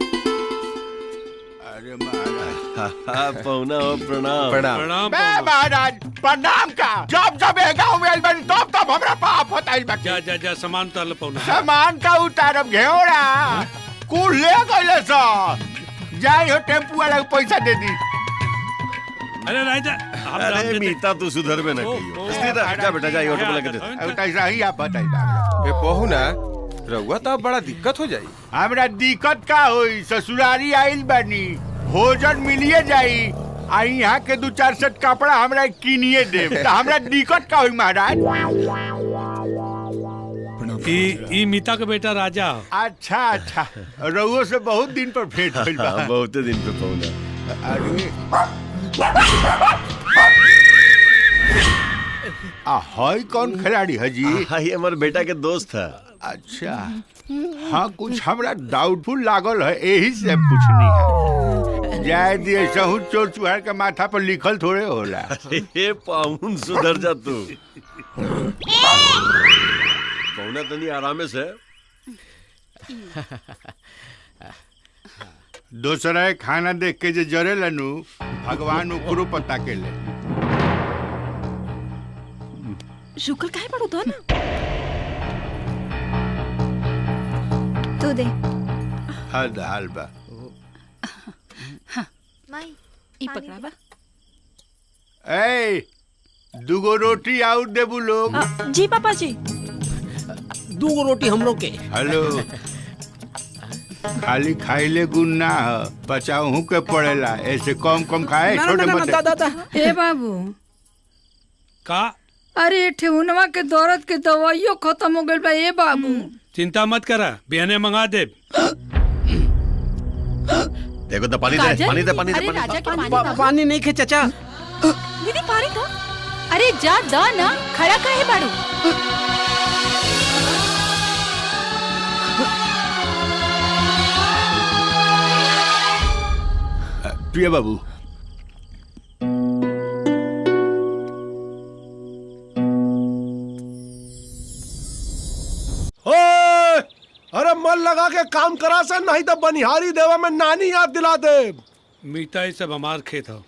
अरे महाराज पौना हो प्रणाम प्रणाम महाराज प्रणाम का जब जब गाँव में आइल बनी तब तब हमरा पाप होता आइल बाकी। जा जा जा सामान उतार लो पौना। सामान का उतारब घेरा कुल ले गइले सा जाई हो टेम्पू वाला को पैसा दे दी। अरे राजा अरे मीता तू सुधर में ना की जा बेटा जा ऑटो में लगा दे। ऐसा ही आप बताइए। ए पहुना रहुआ तो बड़ा दिक्कत हो जाई। हमरा दिक्कत का होई ससुरारी आइल बनी भोजन मिलिए जाई आ यहाँ के 2-4 सेट कपड़ा हमरा किनिए देब त हमरा दिक्कत का होई महाराज? ई मीता के बेटा राजा। अच्छा अच्छा रहुओ से बहुत दिन पर भेंट होइल बा। बहुत दिन पे पौना। अरे हाय कौन खिलाड़ी है जी? ये हमारे बेटा के दोस्त है। अच्छा हाँ कुछ हमरा डाउटफुल लागल है यही से पूछनी है। जाए दिए सहू चोर चुहार के माथा पर लिखल थोड़े होला। ये पाउन सुधर जा तू। पौना तनी आरामे से। दूसरा खाना देख के जे जरे लनू भगवान ओकरो पता के ले। शुक्र काहे पड़ो तो ना तू दे हाल बा माई ई पकड़ा बा। ए दुगो रोटी आउट देबू लोग। जी पापा जी। 2 रोटी हम लोग के। हेलो खाली खाइले गुण ना है बचाऊ के पड़ेला ऐसे कम कम खाए छोटे मोटे। ए बाबू का? अरे ठेहुनवा के दर्द के दवाइयो खत्म हो गइल बा। ए बाबू चिंता मत करा बिहने मंगा दे। देखो तो पानी दे पानी दे पानी दे। पानी नहीं खे चाचा। दीदी पानी का? अरे जा दा ना खड़ा काहे बाड़ू? प्रिय बाबू अरे मन लगा के काम करा से नहीं तो बनिहारी देवा में नानी याद दिला दे। मीता ये सब हमार खेत हो।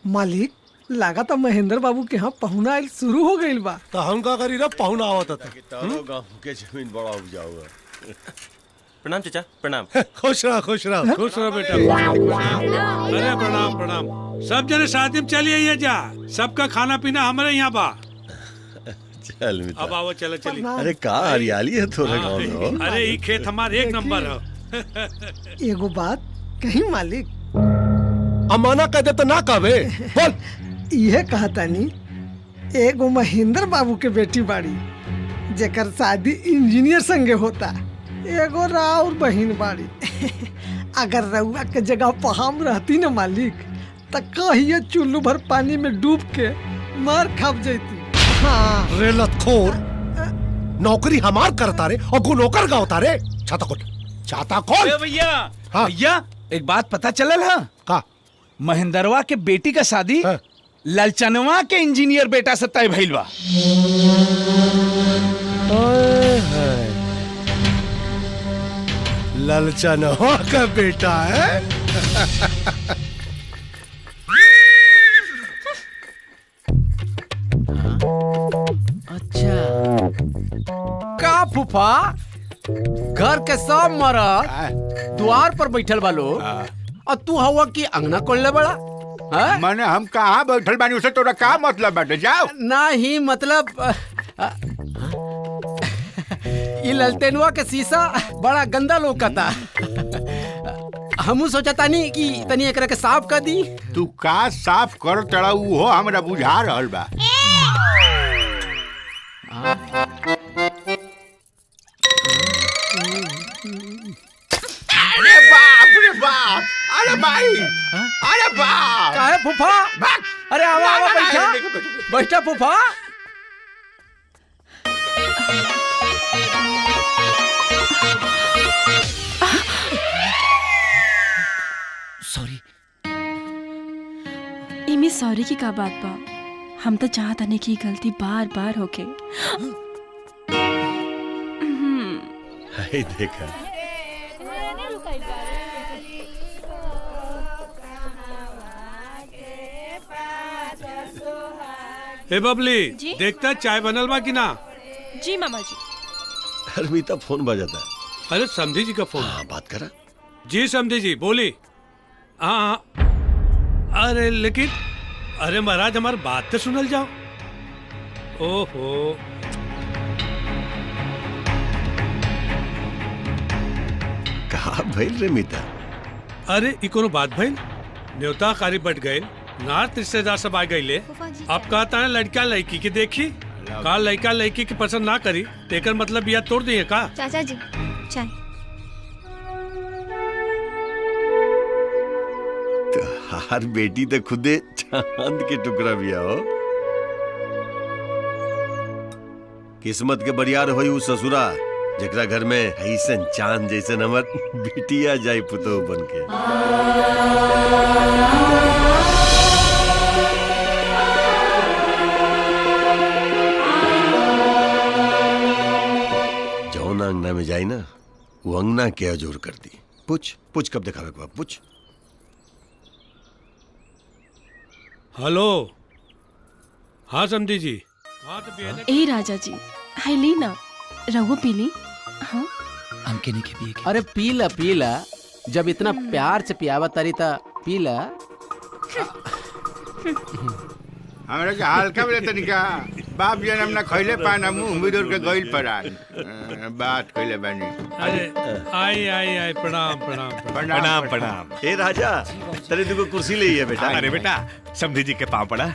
मालिक लगा तो महेंद्र बाबू के यहाँ पहुना आइल शुरू हो गइल बा। तो हम का करी रे पहुना आवत था। गाँव के जमीन बड़ा उपजाऊ है। प्रणाम चाचा प्रणाम। खुश रहो खुश रहो बेटा। अरे प्रणाम प्रणाम। सब जने शादी में चलिए जा सबका खाना पीना हमारे यहाँ बा। चल मित्र। अब आओ चलो चली। अरे का हरियाली है थोड़ा गाँव में हो। अरे ये खेत हमारे एक नंबर है। एगो बात कहीं मालिक अमाना कह दे तो ना कहवे बोल। यह कहतानी एगो महेंद्र बाबू के बेटी बाड़ी जेकर शादी इंजीनियर संगे होता, एगो राउर बहिन बाड़ी। अगर रउआ के जगह पर हम रहती न मालिक त कहिए चुल्लू भर पानी में डूब के मार खाप जैती। हाँ रे लतखोर, नौकरी हमार करता रे और गु नौकर गावता रे। छाता खोल, छाता खोल। भैया हाँ। भैया एक बात पता चलल है का? महेंद्रवा के बेटी का शादी ललचनवा के इंजीनियर बेटा से तय भइल बा। ललचनवा का बेटा है। अच्छा का फूफा घर के सब मरद द्वार पर बैठल बालो और तू हवा की अंगना खोलने बड़ा। मैंने हम कहाँ बैठल बानी उसे तोरा का मतलब बाटे? जाओ। नहीं मतलब ये ललटेनुआ के शीशा बड़ा गंदा लोकता। हमू सोचता नहीं कि तनी एकरा के साफ कर दी। तू का साफ कर तड़ा वो हमरा बुझा रहल बा। अरे बाप रे बाप, अरे भाई, अरे बाप। काहे फूफा? अरे आवा आवा बैठा, बैठा फूफा। सॉरी। इमे सॉरी की का बात बा? हम तो चाहत नहीं की गलती बार बार होके। हाय देखा। ए बबली, देखता चाय बनल बा कि ना? जी मामा जी। हरमीता फोन बजाता है। अरे समधी जी का फोन। हाँ बात करा। जी समधी जी बोली। हाँ अरे लेकिन अरे महाराज हमारी बात तो सुनल जाओ। ओहो कहा भइल रे मीता? अरे ई कोनो बात भइल? न्योता कारी बट गए, नार्थ रिश्तेदार सब आ गए। अब कहता है लड़का लड़की की देखी का लड़का लड़की की पसंद ना करी तेकर मतलब बिया तोड़ दिए का? चाचा जी चाय। तो हर बेटी तो खुदे चांद के टुकड़ा भी हो। किस्मत के बरियार होई उ ससुरा जेकरा घर में ऐसन चांद जैसन हमर बेटिया जाई पुतो बन के। जौन अंगना में जाई ना वो अंगना के अजोर कर दी। पूछ पूछ कब दिखावे के बा पूछ। हेलो हाँ समधी जी। ए राजा जी हाय ली ना रघु पीली। हाँ हमके नहीं पिए। अरे पीला पीला, जब इतना प्यार से पियावा तारी ता पीला। हमरा के हल्का में तनिका बाप जन्म ना खइले पाना मुंह बिदुर के गइल परान बात कइले बानी। अरे आई आई आई प्रणाम प्रणाम प्रणाम प्रणाम। ए राजा तेरे दुगो कुर्सी ले है बेटा। अरे बेटा समधी जी के पाँव पड़ा।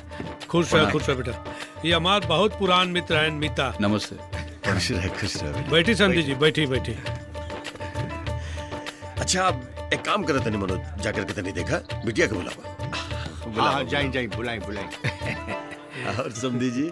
खुश रह बेटा। ये हमारे बहुत पुरान मित्र हैं मीता। नमस्ते। खुश रह खुश रह। बैठी समझी जी बैठी बैठी। अच्छा एक काम करो तनी मनोज जाकर के तनी देखा बिटिया के बुलावा। हाँ जाई जाई बुलाई बुलाई। और समधी जी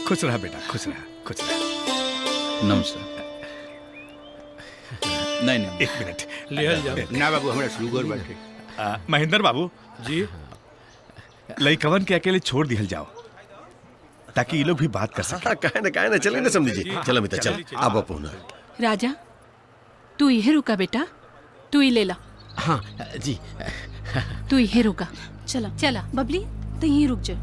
खुश रहा बेटा खुश रहा खुश रहा। नमस्ते। नहीं नहीं एक मिनट लिहल जाओ। ना बाबू हमरा शुगर बाटे। महेंद्र बाबू जी लइकवन के अकेले छोड़ दिहल जाओ ताकि ये लोग भी बात कर सके। काहे ना चलें ना समझी जी। चलो मित्र चल अब अपना राजा तू यही रुका बेटा, तू ही ले ला। हाँ जी तू यही रुका। चला चला बबली तो यहीं रुक जा।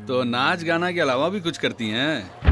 तो नाच गाना के अलावा भी कुछ करती हैं?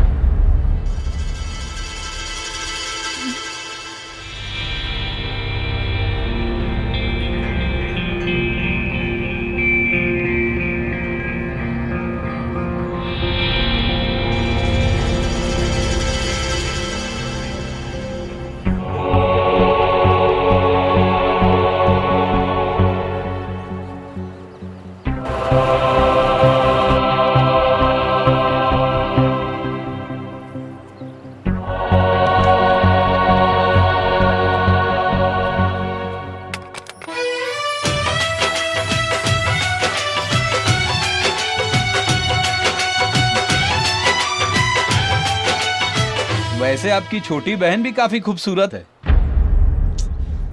वैसे आपकी छोटी बहन भी काफी खूबसूरत है।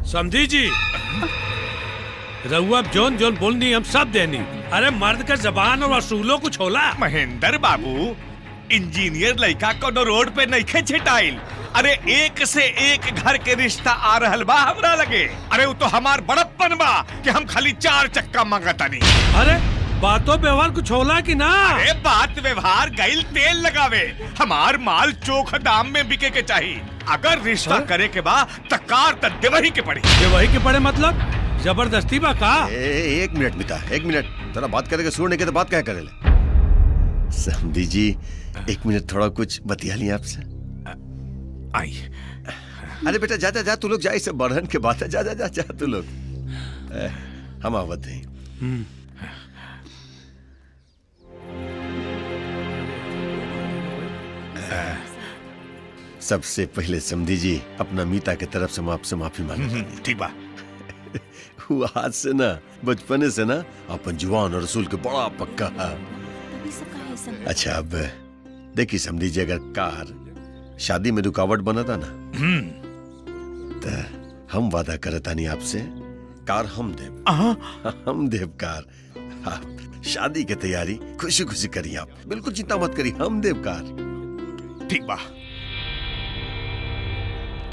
समझी जी रहुआ जोन जोन बोलनी हम सब देनी। अरे मर्द का जबान और असूलों कुछ होला। महेंद्र बाबू इंजीनियर लड़का को रोड पे नहीं खे छिटाइल। अरे एक से एक घर के रिश्ता आ रहल बा हमरा लगे। अरे वो तो हमार बड़प्पन बा कि हम खाली 4 चक्का मांगतानी। अरे बातों व्यवहार कुछ होला कि ना? अरे बात व्यवहार गइल तेल लगावे। हमार माल चोख दाम में बिके के चाहिए। अगर रिश्ता करे के बा तकार त देवही के पड़ी। देवही के पड़े मतलब जबरदस्ती बा का? एक मिनट मिता, एक मिनट। तेरा बात करेगा सुनने के तो बात क्या करे ले? समझी जी 1 मिनट थोड़ा कुछ बतिया लिया आपसे। आई अरे बेटा जा जा जा तू लोग जा, इससे बढ़न के बात है। जा जा जा जा तू लोग। हम आवत हैं। सबसे पहले समझी जी अपना मीता के तरफ से आपसे माफी मांगे। ठीक बा। वो आज से ना बचपने से ना अपन जुबान और रसूल के बड़ा पक्का है। अच्छा अब देखिए समझी जी अगर कार शादी में रुकावट बना था ना तो हम वादा करता नहीं आपसे कार हम देव। हम देव कार। आप शादी की तैयारी खुशी खुशी करिए। आप बिल्कुल चिंता मत करिए, हम देव कार। ठीक बा।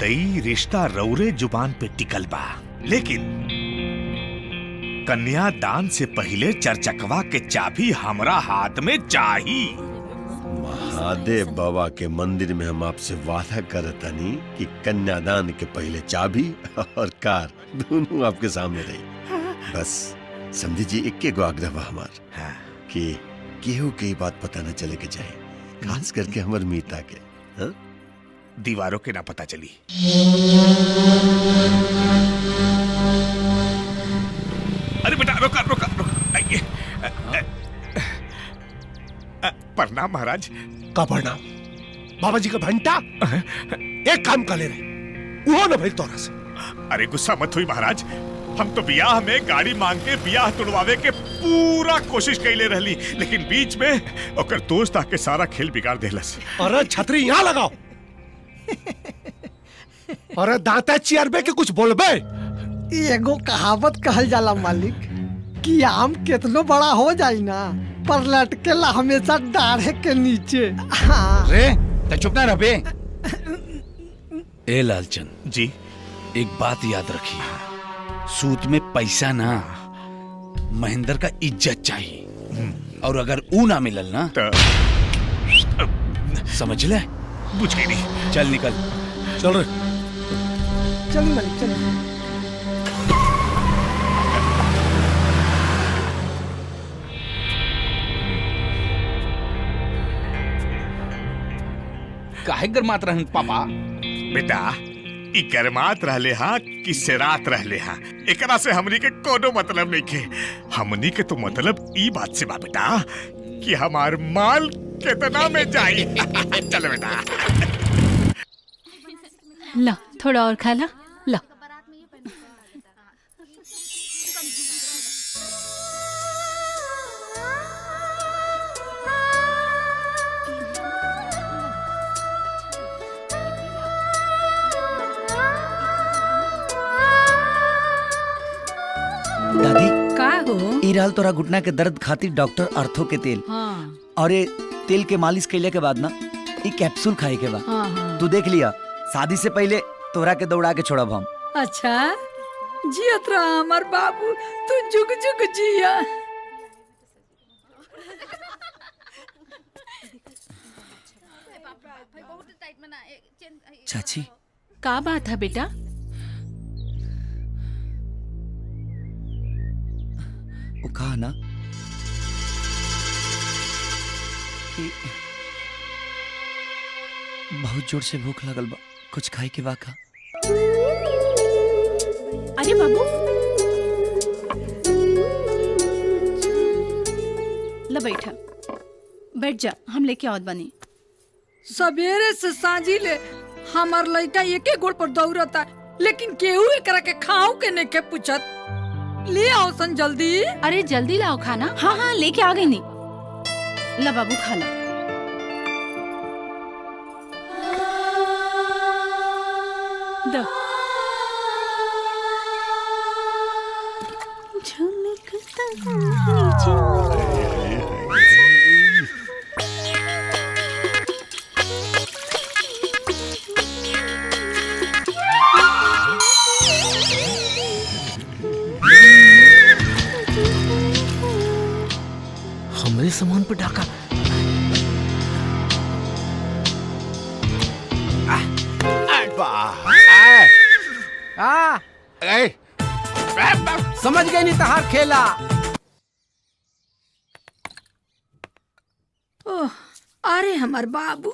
तई रिश्ता रौरे जुबान पे टिकल बा, लेकिन कन्यादान से पहले चरचकवा के चाबी हमरा हाथ में चाहिए। महादेव बाबा के मंदिर में हम आपसे वादा करतानी कि कन्यादान के पहले चाबी और कार दोनों आपके सामने रही। बस समझी जी एक गो आग्रह बा हमार कि केहू के बात पता न चले के चाहे, खास करके हमर मीता के। हाँ? दीवारों के ना पता चली। अरे बेटा रोका रोका रोका। प्रणाम महाराज। का प्रणाम? बाबा जी का घंटा एक काम कर ले रहे वो ना भाई तोरा से। अरे गुस्सा मत हुई महाराज, हम तो बियाह में गाड़ी मांग के बियाह तुड़वावे के पूरा कोशिश कैले रहली, लेकिन बीच में ओकर दोस्त आके सारा खेल बिगाड़ देलस। अरे छतरी यहाँ लगाओ। अरे दांता चियरबे के कुछ बोलबे। एगो कहावत कहल जाला मालिक कि आम कितनो बड़ा हो जाई ना पर लटकेला हमेशा डाढ़े के नीचे। हाँ। रे तो चुप ना रहे। ए लालचंद जी एक बात याद रखिए, सूत में पैसा ना महेंद्र का इज्जत चाहिए, और अगर ऊ ना मिलल ना तो समझ ले। बुझ गई नहीं। चल निकल। चल रे चल मालिक चल। काहे गरमात रहन पापा? बेटा ई गरमात रहले हा कि सेरात रहले हा एकरा से हमनी के कोनो मतलब नहीं के। हमनी के तो मतलब ई बात से बा बेटा कि हमार माल कितना में जाई। चल बेटा। ला थोड़ा और खा ला। ला हो? ई रहल तोरा घुटना के दर्द खातिर डॉक्टर अर्थो के तेल। हाँ और ये तेल के मालिश कैले के बाद ना ई कैप्सूल खाए के बाद हाँ हाँ। तू देख लिया, शादी से पहले तोरा के दौड़ा के छोड़ब हम। अच्छा जियत रहा हमार बाबू, तू जुग जुग जिया। चाची का बात है बेटा? वो कहा ना कि बहुत जोर से भूख लगल बा, कुछ खाए के बा का? अरे बाबू ला बैठा, बैठ जा, हम लेके आवत बनी। सवेरे से साँझी ले हमार लड़का एके गोड़ पर दौड़ता, लेकिन केहू एकरा के खाओ के नहीं के पूछत। ले आओ सन जल्दी। अरे जल्दी लाओ खाना। हाँ हाँ लेके आ गई नी। ला बाबू खा ला। दो। हमारे सामान पे डाका। समझ गए नहीं तहार खेला। ओह, अरे हमार बाबू।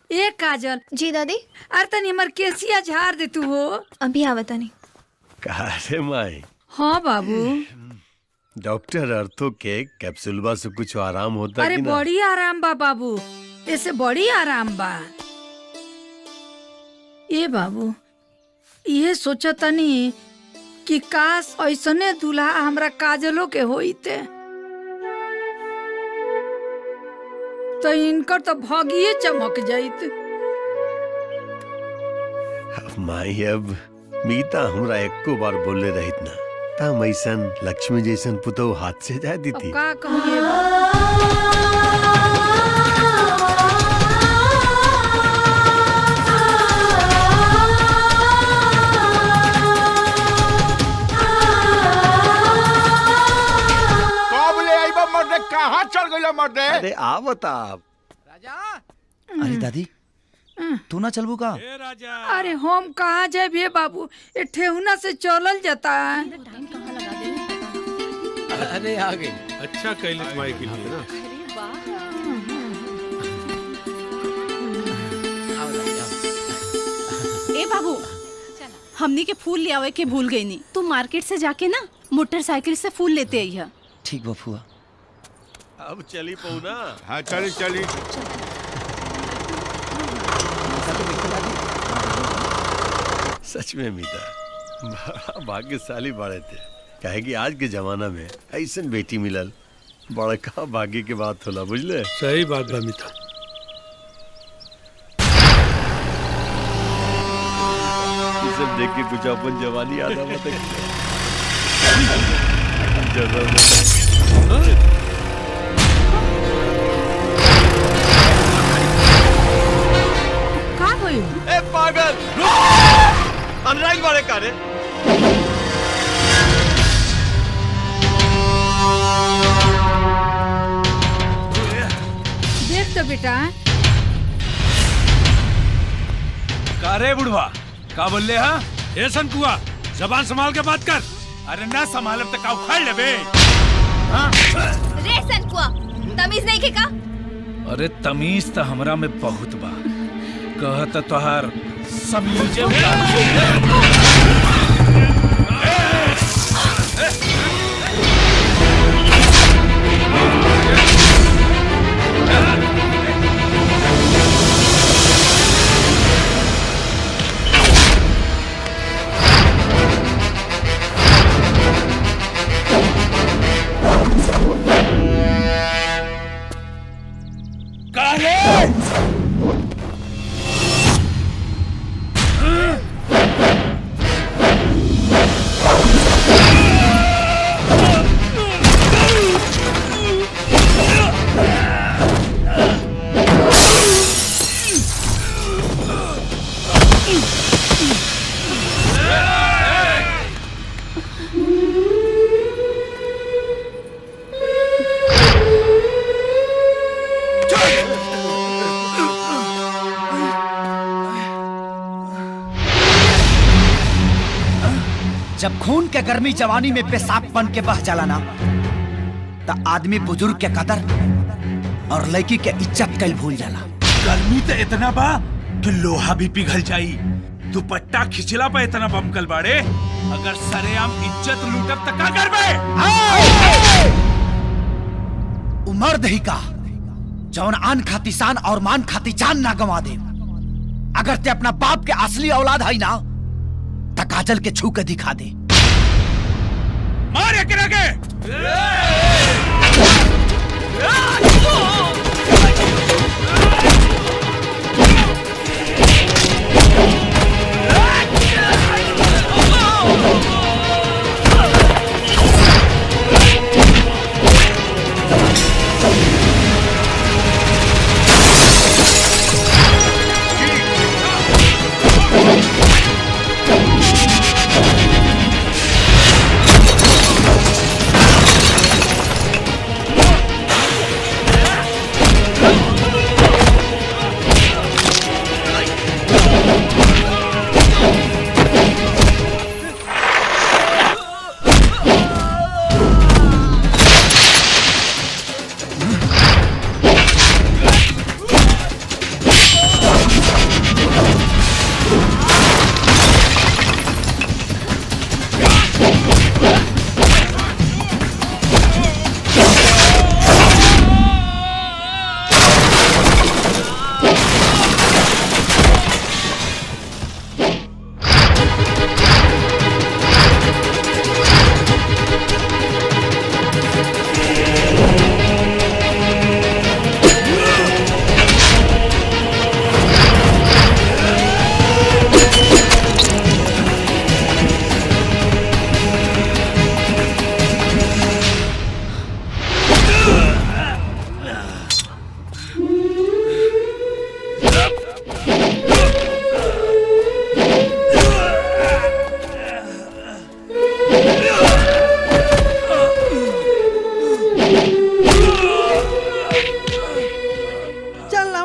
ए काजल। जी दादी। अरे तनी हमार केसिया झाड़ दे तू हो। अभी आवता नहीं। कहा रे माई? हाँ बाबू। डॉक्टर अर्थो के कैप्सूलबा से कुछ आराम होता अरे कि ना? बड़ी आराम बा बाबू, ऐसे बड़ी आराम बा। ए बाबू ये सोचा तनी कि काश ऐसने दूल्हा हमरा काजलो के होइते, तो इनकर तो भागिए चमक जाइत। अब माई अब मीता हमरा एको बार बोले रहित ना, तम ऐसन लक्ष्मी जैसन पुतौ हाथ से जा दी थी। का कहिए मर्दे कहाँ चल गया मर्दे? अरे आ बता। अरे दादी तू ना चलबू का? अरे हम कहाँ जाए बाबू, ए ठेहुना से चलल जाता है। अरे आ गई। अच्छा कैलिस माई के लिए ना। ए बाबू हमनी के फूल ले आवे के भूल गई नी, तू मार्केट से जाके ना मोटरसाइकिल से फूल लेते आई है। ठीक बफुआ। अब चली पऊ ना। हाँ चली चली। सच में मीता बड़ा भाग्यशाली बाड़े थे, काहे कि आज के जमाना में ऐसन बेटी मिलल बड़का भाग्य के बात होला, बुझले? सही बात बा मीता। ये सब देख के कुछ अपन जवानी याद आवत है। का भई? ए पागल अनराइल वाले का रे? देख तो बेटा। का रे बुढ़वा, का बोले? हाँ ए सनकुआ जबान संभाल के बात कर। अरे ना संभालब तो का उखाड़ लेबे। रे सनकुआ तमीज नहीं के का? अरे तमीज तो हमरा में बहुत बा, कहत तोहार समीजे जब खून के गर्मी जवानी में पेशाब बन के बह जाला ना, तो आदमी बुजुर्ग के कदर और लड़की के इज्जत कल भूल जाला। गर्मी तो इतना बा कि लोहा भी पिघल जाई। दुपट्टा खिंचला पे इतना बमकल बाड़े, अगर सरेआम इज्जत लूटब तक का करबे? उमर दही का जौन आन खाती शान और मान खाती जान ना गवा दे। अगर ते अपना बाप के असली औलाद है ना, तो काजल के छू के दिखा दे। मार एकरा के।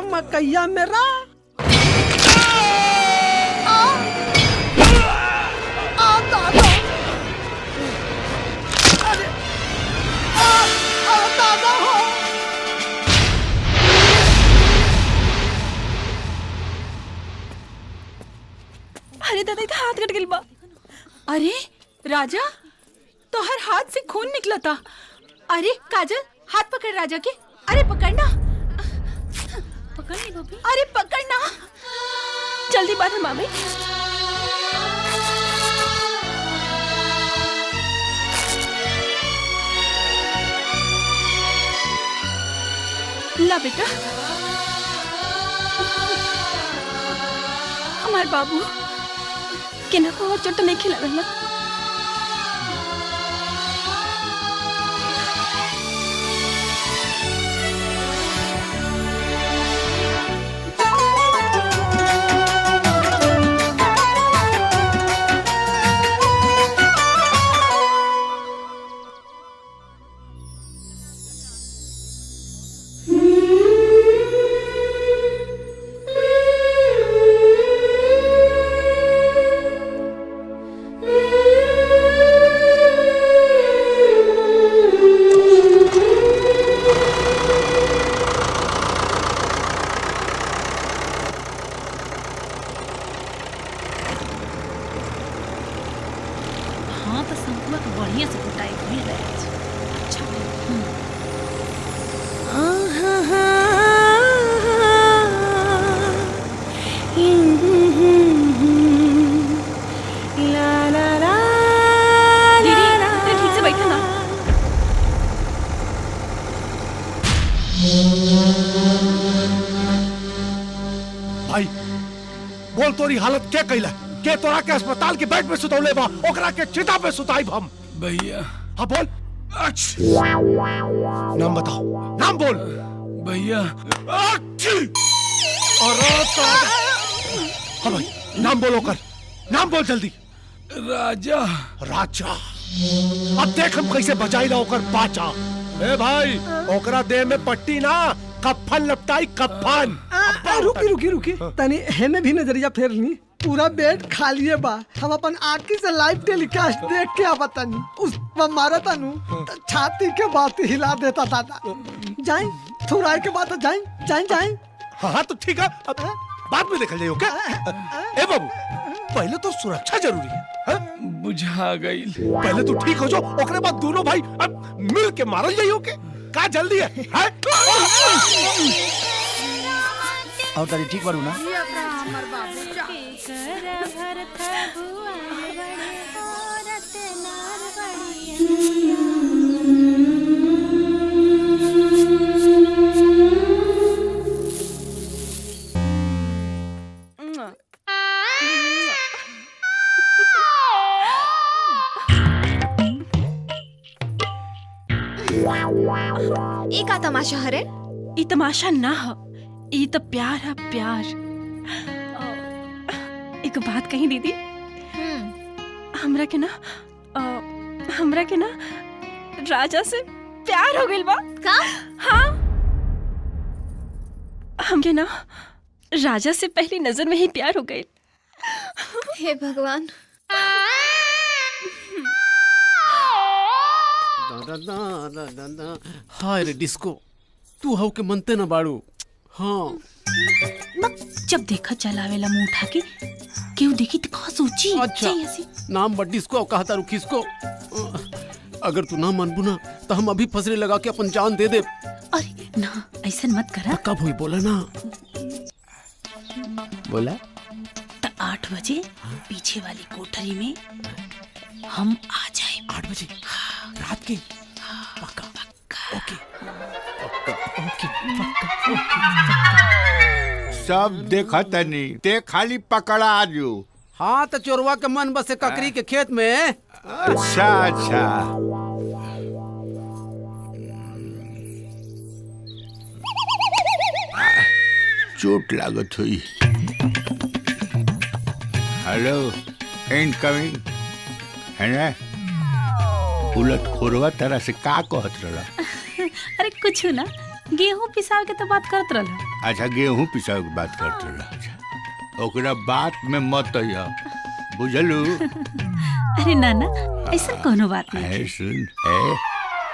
मकैया मेरा दादा, अरे दादा हो। अरे दादा इधर हाथ कट गइल बा। अरे राजा तोहर हाथ से खून निकला था। अरे काजल हाथ पकड़ राजा के। अरे पकड़ना, पकड़ नहीं। अरे पकड़ना, जल्दी बात है मामी। ला बेटा, हमारे बाबू के ना और चोट नहीं खिला ना। बोल तोरी हालत क्या कैला के तोरा के अस्पताल के बेड में सुतौले बा, ओकरा के चिता पे सुताइब हम। भैया हाँ बोल, नाम बताओ, नाम बोल भैया। हाँ भाई नाम बोलो कर, नाम बोल जल्दी। राजा। राजा, अब देख हम कैसे बचाई ला ओकर पाचा। ए भाई ओकरा देह में पट्टी ना कफन लपटाई, कफन। रुकी रुकी रुकी तनी हेने भी नजरिया फेर ली। पूरा बेड खाली है बा। हम अपन आँखी से लाइव टेलीकास्ट देख के आवा तनी। उस पर मारा तनु तो छाती के बात हिला देता दादा। जाए थोड़ा के बाद जाए जाए जाए। हाँ तो ठीक है, अब बाद में देखा जाए। ओके ए बाबू, पहले तो सुरक्षा जरूरी है। बुझा गई। पहले तो ठीक हो जाओ, ओकरे बाद दोनों भाई अब मिल के मारल जाइए। ओके का जल्दी है? और तारी ठीक बारू ना? ये का तमाशा हरे? ई तमाशा ना हो, ई तो प्यार है प्यार। एक बात कही दीदी, हमरा के ना राजा से प्यार हो गइल बा। का? हाँ, हमके ना राजा से पहली नजर में ही प्यार हो गइल। हे भगवान। हाय रे डिस्को, तू हव के मनते न बाड़ू। हाँ जब देखा चलावेला मुंह उठा के, क्यों देखी तो कहा सोची। अच्छा, नाम बड़ डिस्को कहता रू किसको? अगर तू ना मनबू ना तो हम अभी फसरे लगा के अपन जान दे दे। अरे ना, ऐसा मत करा। कब हुई बोला ना? बोला तो 8 बजे पीछे वाली कोठरी में हम आ जाए। 8 बजे रात के? पक्का ओके, पक्का ओके, सब देखा तनी, ते खाली पकड़ा जो। हाँ तो चोरवा के मन बसे ककरी के खेत में। अच्छा अच्छा, चोट लागत हुई। हेलो, इनकमिंग है ना? उलट खोरवा तरह से का कहत रहा? अरे कुछ ना, गेहूं पिसाव के तो बात करत रहा। अच्छा, गेहूं पिसाव के बात करत रहा। अच्छा, ओकरा बात में मत आइया, बुझलू? अरे नाना, ऐसा कोनो बात नहीं। है सुन,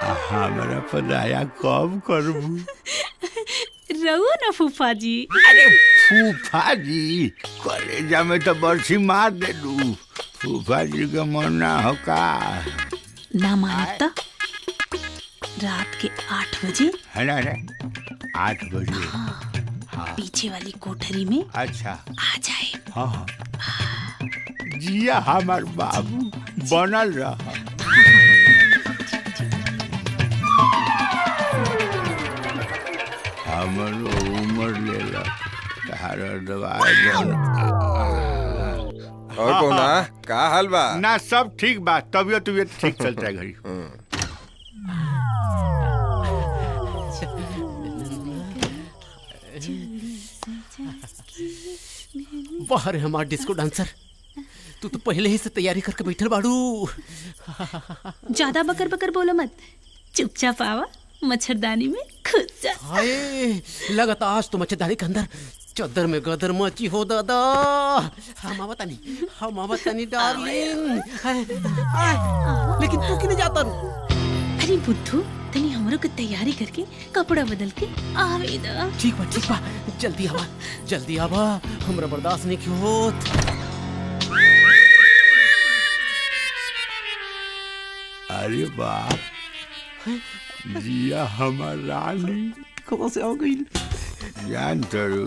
हमारा पदाया कब करबू? रहो ना फूफा जी। अरे फूफा जी, कलेजा में तो बरसी मार दे दू। फूफा जी का मन ना हो का? ना माने तो रात के 8 बजे है ना? 8 बजे? हाँ, पीछे वाली कोठरी में। अच्छा, आ जाए। हाँ जिया हमार बाबू बनल रहा। हमरो उम्र लेला तारा दवाई बन। और कोना का हाल बा? ना सब ठीक बा, तबियत ठीक चलता है घड़ी। बाहर हमार डिस्को डांसर, तू तो पहले ही से तैयारी करके बैठल बाड़ू। ज्यादा बकर बकर बोलो मत, चुपचाप आवा मच्छरदानी में खुद जा। हाय, लगता आज तो मच्छरदानी के अंदर चद्दर में गदर मची हो दादा। हम आवतानी डार्लिंग। लेकिन तू क्यों जाता रू? अरे बुद्धू, तनी हमरो के तैयारी करके कपड़ा बदल के आवे दा। ठीक बा, जल्दी आवा, हमरा बर्दाश्त नहीं क्यों होत। अरे बाप, जिया हमार रानी कहाँ से आ गई? जान तरू,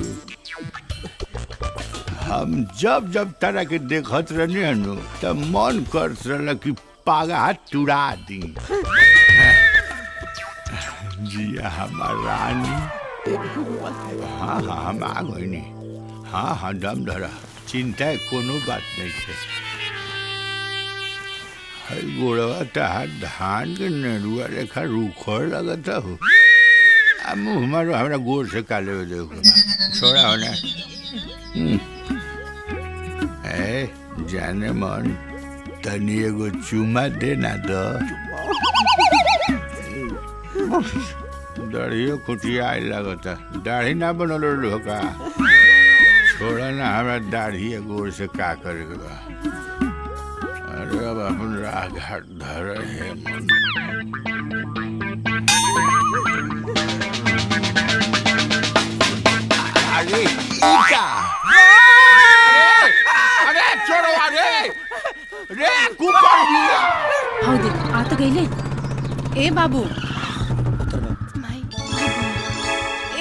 हम जब तरह के देखत रहने हनु तब मन करत रहल कि पागा तुड़ा दी। जिया हमार रानी। हाँ हम आ गई। हाँ दम धरा, चिंता कोनो बात नहीं है। गोड़वा तहार धान के नरुआ रेखा रूखर लगता हो। मुँह मारो हमारा गोर से काले हो देखो, छोड़ा होना। जाने मन तनी एगो चुमा देना दो। दाढ़ियो खुटिया लगता, दाढ़ी ना बनल का। छोड़ा ना हमारा दाढ़ी या गोड़ से का करे के बा। अरे अब अपन राह घाट धर है मन। अरे ईटा! अरे छोड़ो अरे रे कुकर भी हाँ देख आ तो गईले। ए बाबू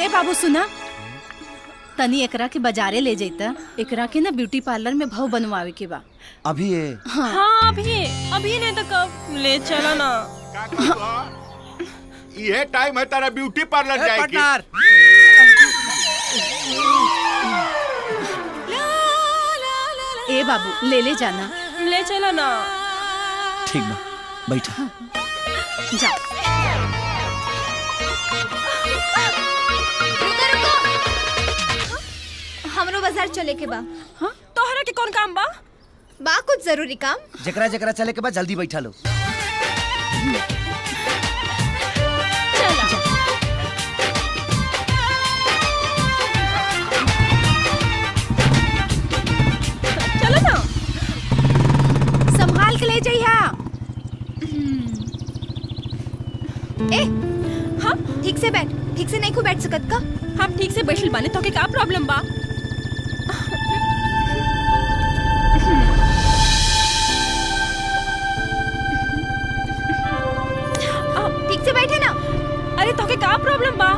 ए बाबू सुना तनी एकरा के बाजारे ले जैता। एकरा के ना ब्यूटी पार्लर में भाव बनवावे के बा। अभी ये हाँ अभी नहीं तो कब ले चला ना। ये टाइम है तारा ब्यूटी पार्लर जाएगी। ए बाबू ले जाना, ले चला ना। ठीक बा बैठा। जा हमरो बाजार चले के बा। हाँ तोहरा के कौन काम बा? बा कुछ जरूरी काम। जकरा जकरा चले के बाद जल्दी बैठा लो। चलो ना, संभाल के ले जाइया। ए हाँ ठीक से बैठ। ठीक से नहीं को बैठ सकत का? हम ठीक से बैठल बाने तो के का प्रॉब्लम बा? ठीक से बैठे ना। अरे तो के का प्रॉब्लम बा?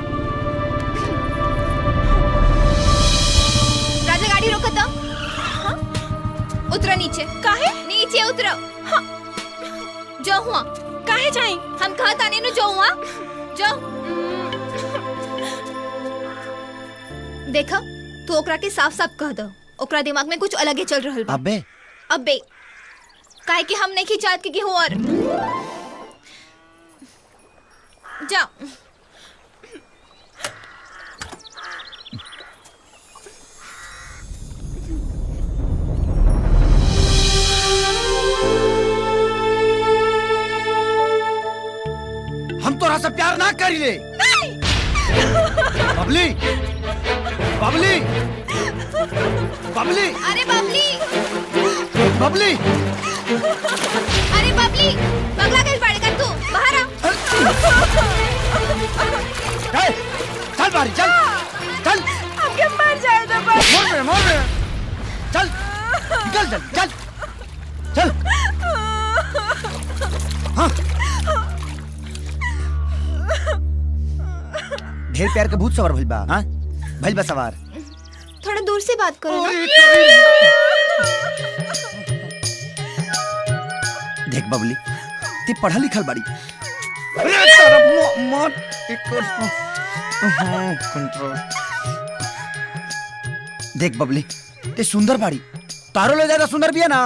राजा गाड़ी रोका था। हाँ? उतरो नीचे। काहे? नीचे उतरो। हाँ। जो हुआ काहे जाई? हम कहा ताने नु जो हुआ जो। देखा तू ओकरा के साफ साफ कह दो। ओकरा दिमाग में कुछ अलग ही चल रहल बा। अबे काहे कि हम नहीं खिंचात के केहू और जा। हम तोरा से प्यार ना करी ले। बबली बबली बबली अरे बबली बबली अरे बबली पगला कैसे पड़ेगा तू? बाहर आ। चल बारी चल चल। अब क्या मर जाएगा बस। मोड़ में चल निकल चल चल चल। हाँ ढेर प्यार के भूत सवार भइल बा। हाँ भइल बा सवार। थोड़ा दूर से बात करो ना। देख बबली ती पढ़ा लिखल बाड़ी। अरे तेरा मत कंट्रोल। देख बबली ते सुंदर बाड़ी। तारो ले ज्यादा सुंदर बिया ना।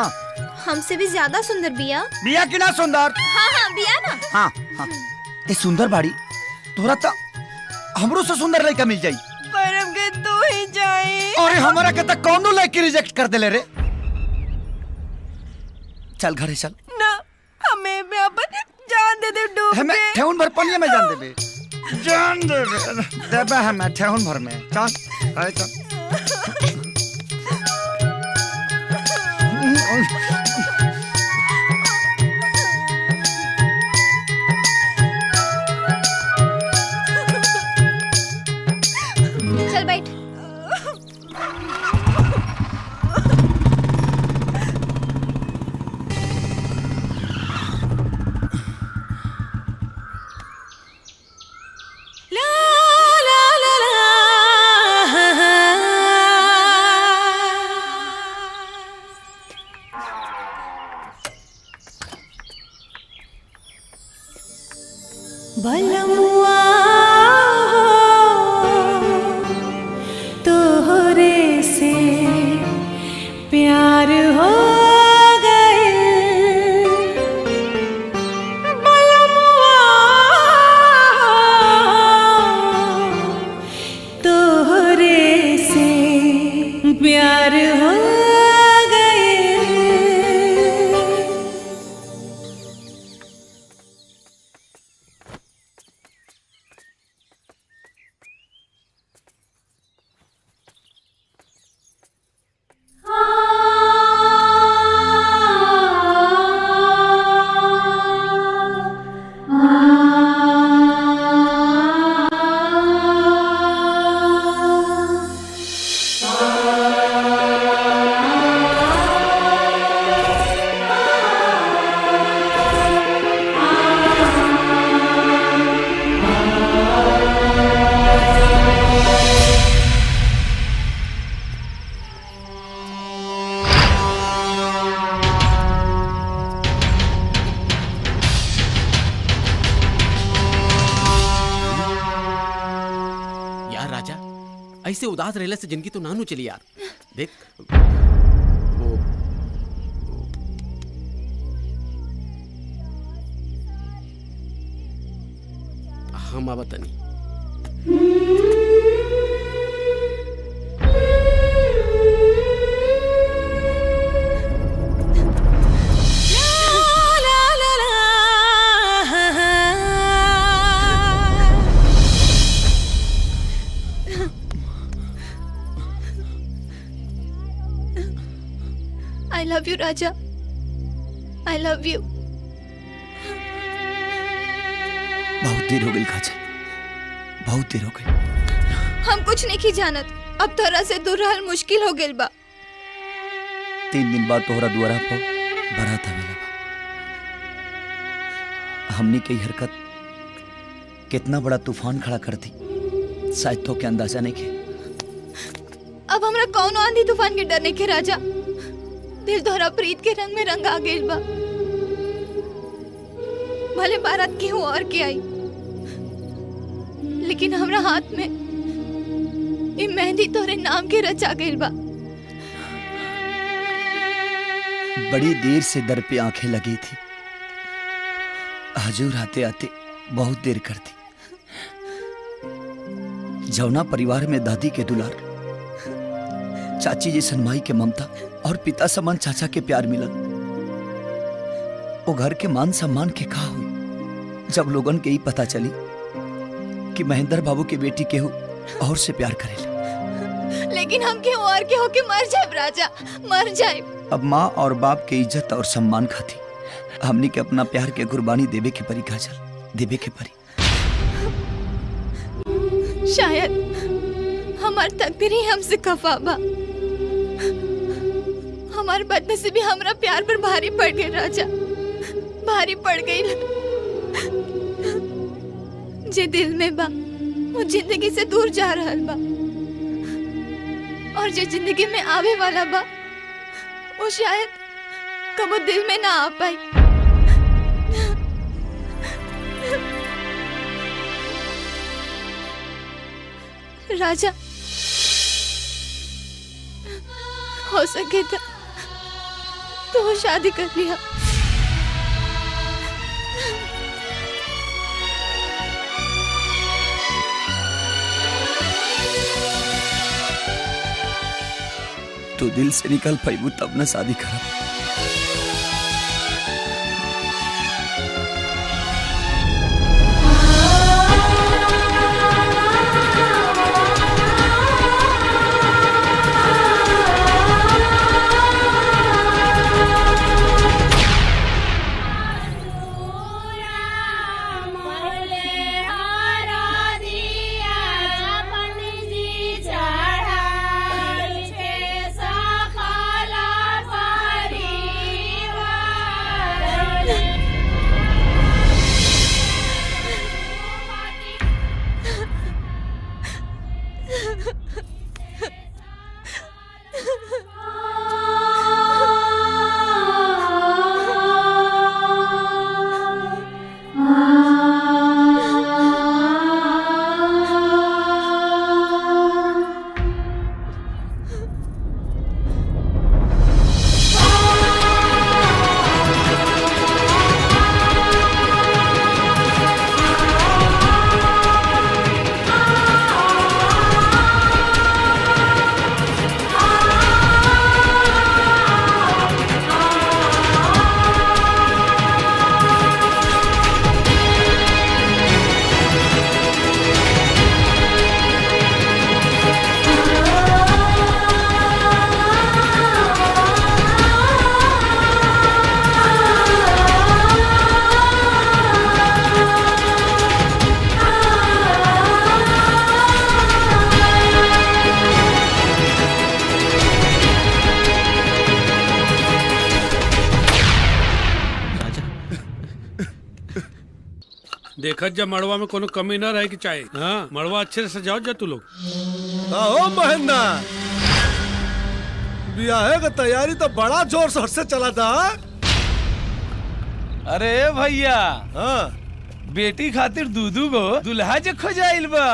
हमसे भी ज्यादा सुंदर बिया। बिया की ना सुंदर? हाँ हाँ बिया ना। हाँ हाँ ते सुंदर बाड़ी। तोरा तो हमरो से सुंदर लड़का मिल जाई। पर हम के तू ही जाई। अरे हमारा के तो कौनो लड़की रिजेक्ट कर देले रे। चल घरे चल। ना हमें भी अपन जान दे दे डूब हमें ठेहुन भर पनिया में जान देबे। जान देबे देबे हमें ठेहुन भर में। चल अरे चल। चल बैठ। बलमुआ तोहरे से प्यार हो गए। बलमुआ तोहरे से प्यार हो गए। ऐसे उदास रहने से जिंदगी तो नानू चली यार। देख वो हम आवतनी। I love you, Raja. I love you। बहुत देर हो गई काजल, बहुत देर हो गई। हम कुछ नहीं की जानत, अब तोरा से दूर रहल मुश्किल हो गेल बा। 3 दिन बाद तोहरा दुआरा पर बारात आवेला बा। हमनी के हरकत कितना बड़ा तूफान खड़ा कर दी, शायद तो के अंदाजा नहीं के। अब हमरा कौन आंधी तूफान के डर नहीं के राजा। दिल तोहरा प्रीत के रंग में रंगा गेल बा। भले बारात की हो और के आई, लेकिन हमरा हाथ में ये मेहंदी तोरे नाम के रचा गेल बा। बड़ी देर से दर पे आंखें लगी थी, हजूर आते आते बहुत देर कर दी। जौना परिवार में दादी के दुलार, चाची जैसन माई के ममता और पिता समान चाचा के प्यार मिलन, वो घर के मान सम्मान के कहा हुई जब लोगन के ही पता चली कि महेंद्र बाबू की बेटी केहू और से प्यार करेले। लेकिन हम केहू और के होके मर जाए राजा, मर जाए। अब माँ और बाप के इज्जत और सम्मान खाती हमनी के अपना प्यार के कुर्बानी देवे के परी काजल, देवे के परी। शायद हमार तकदीर ही हमसे खफा बा। हमार बदनसीबी हमरा प्यार पर भारी पड़ गई राजा, भारी पड़ गई। जे दिल में बा वो जिंदगी से दूर जा रहल बा, और जो जिंदगी में आवे वाला बा वो शायद कबो दिल में ना आ पाई। राजा, हो सके तो शादी कर लिया। तू दिल से निकल पाईबू तब न शादी कर। देखत जब मड़वा में कोनो कमी न रहे कि चाहे। हाँ, मड़वा अच्छे से सजाओ जा तू लोग। ओ महेंद्र, ब्याह का तैयारी तो बड़ा जोर शोर से चला था। अरे भैया, हाँ, बेटी खातिर दूधू गो दुल्हा जे खोजाइल बा।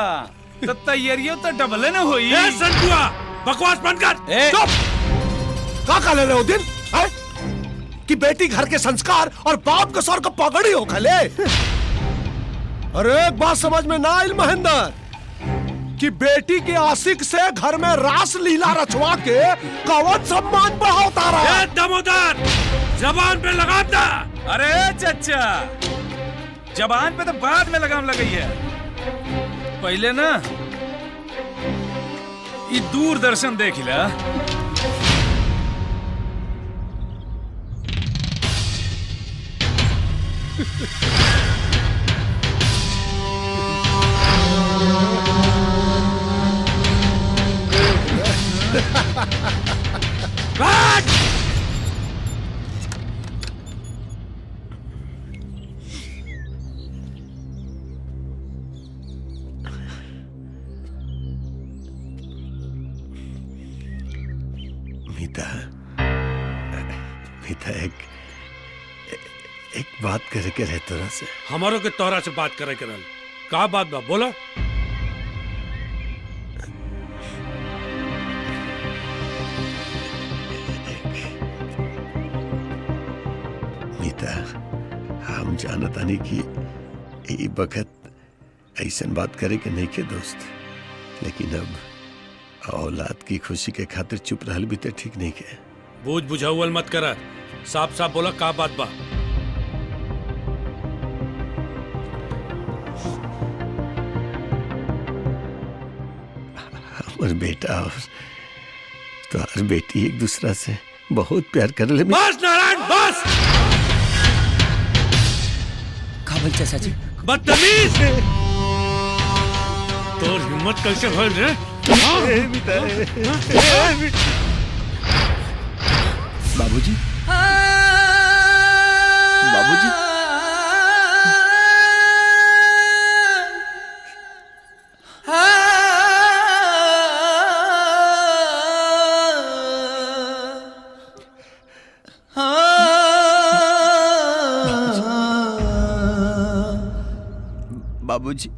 तो तैयारियों तो डबल न हुई। ए संकुआ, बकवास बंद कर। चुप। का काले रहे हो दिन है? कि बेटी घर के संस्कार और बाप के सर को पगड़ी हो खले। अरे एक बात समझ में ना आई महेंद्र, कि बेटी के आशिक से घर में रास लीला रचवा के कवच सम्मान बढ़ाता रहा। दमोदर, जबान पे लगाता। अरे चचा, जबान पे तो बाद में लगाम लगाई है, पहले ना ये दूरदर्शन देख ला। मीता एक बात करे के रहे तोरा से। हमारो के तोहरा से बात करे करल। का बात बा बोला। मीता, हम जानतानी कि ई बखत ऐसन बात करे के नहीं के दोस्त, लेकिन अब औलाद की खुशी के खातिर चुप रहल भी तो ठीक नहीं के। बूझ बुझाउल मत करा, साफ साफ बोला का बात बा। हमर बेटा और तोहर बेटी एक दूसरा से बहुत प्यार कर ले। बस नारायण बस। काबल चाचा जी बदतमीज, तोर हिम्मत कैसे होल रे? बाबूजी, बाबूजी, बाबूजी,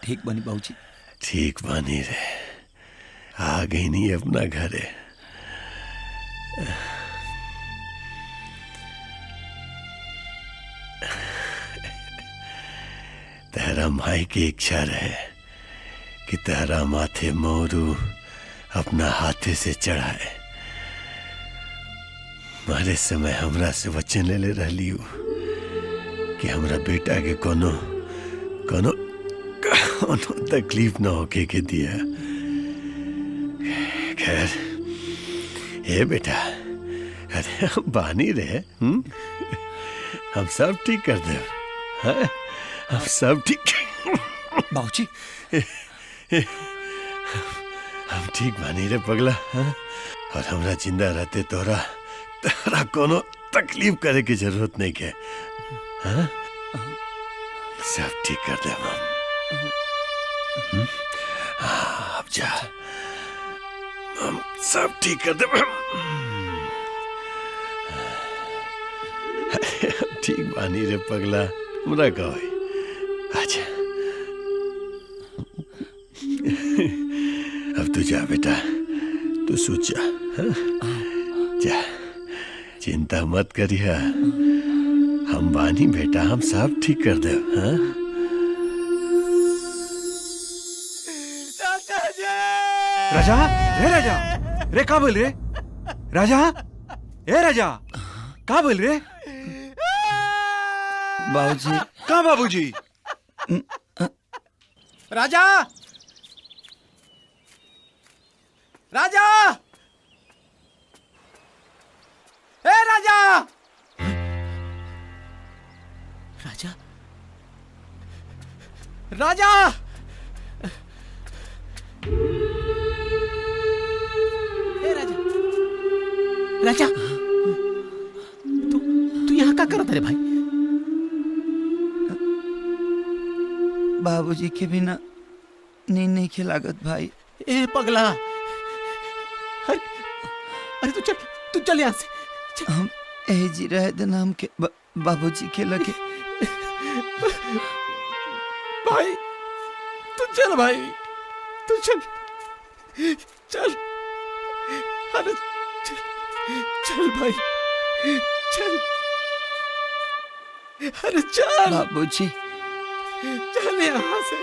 ठीक बनी बाबूजी। ठीक बानी रे, आ गई नहीं अपना घर है। तेरा माई की इच्छा रहे कि तेरा माथे मोरू अपना हाथे से चढ़ाए। मारे समय हमरा से वचन ले रही हूँ कि हमरा बेटा के कोनो कोनो कोनो तकलीफ ना होके के दिया। खैर हे बेटा, अरे हम बानी रहे, हम सब ठीक कर दे। हाँ? हम सब ठीक बाबूजी, हम ठीक बानी रे पगला। हाँ? और हमरा जिंदा रहते तोरा तोरा कोनो तकलीफ करे की जरूरत नहीं के। हाँ? सब ठीक कर दे हम। अब जा, हम सब ठीक कर दे। ठीक बानी रे पगला, हमरा कहो। अच्छा अब तू जा बेटा, तू सोच जा, हाँ? जा, चिंता मत करिया, हम बानी बेटा, हम सब ठीक कर दे। हाँ? राजा, रे राजा, रे का बोल रे? राजा, ए राजा, का बोल रे? बाबूजी, कहाँ बाबूजी? राजा, राजा, ए राजा, राजा, राजा, ए राजा, राजा, तू यहाँ क्या करता रे भाई? बाबूजी के बिना नींद नहीं खिलागत भाई। ए पगला, अरे तू चल यहाँ से। हम ए जी रहे दिन हम के बाबूजी के लगे। भाई तू चल, भाई तू चल, चल, अरे चल भाई, चल, अरे चल बाबूजी, चल यहाँ से।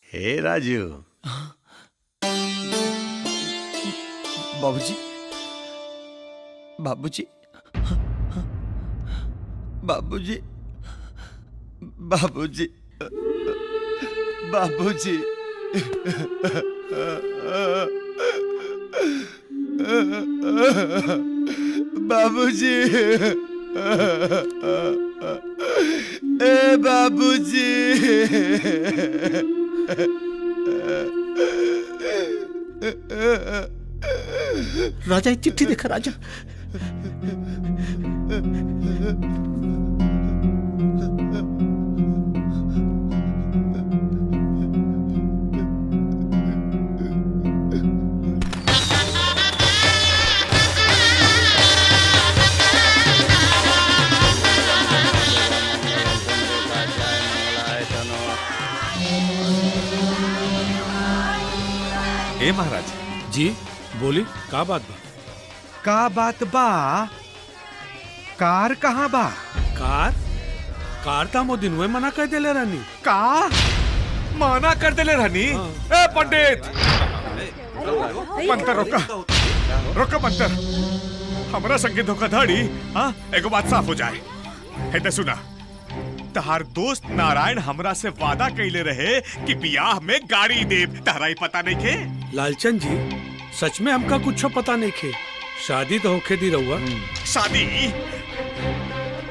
हे राजू, बाबूजी, बाबूजी, बाबूजी, बाबूजी, बाबूजी, बाबूजी, ए बाबूजी, राजा एक चिट्ठी देखा। राजा, ए महाराज जी बोली, का बात बा? का बात बा? कार कहाँ बा? कार ता मो दिन में मना कर देले रहनी। का मना कर देले रहनी? ए पंडित, मंतर रोका, रोका मंतर, हमरा संगे धोखाधड़ी। हाँ, एगो बात साफ हो जाए। है तो सुना, तहार दोस्त नारायण हमरा से वादा कैले रहे कि बियाह में गाड़ी देव, तहरा ही पता नहीं खे? लालचंद जी, सच में हमका कुछ पता नहीं खे। शादी तो होके दी रहुआ। शादी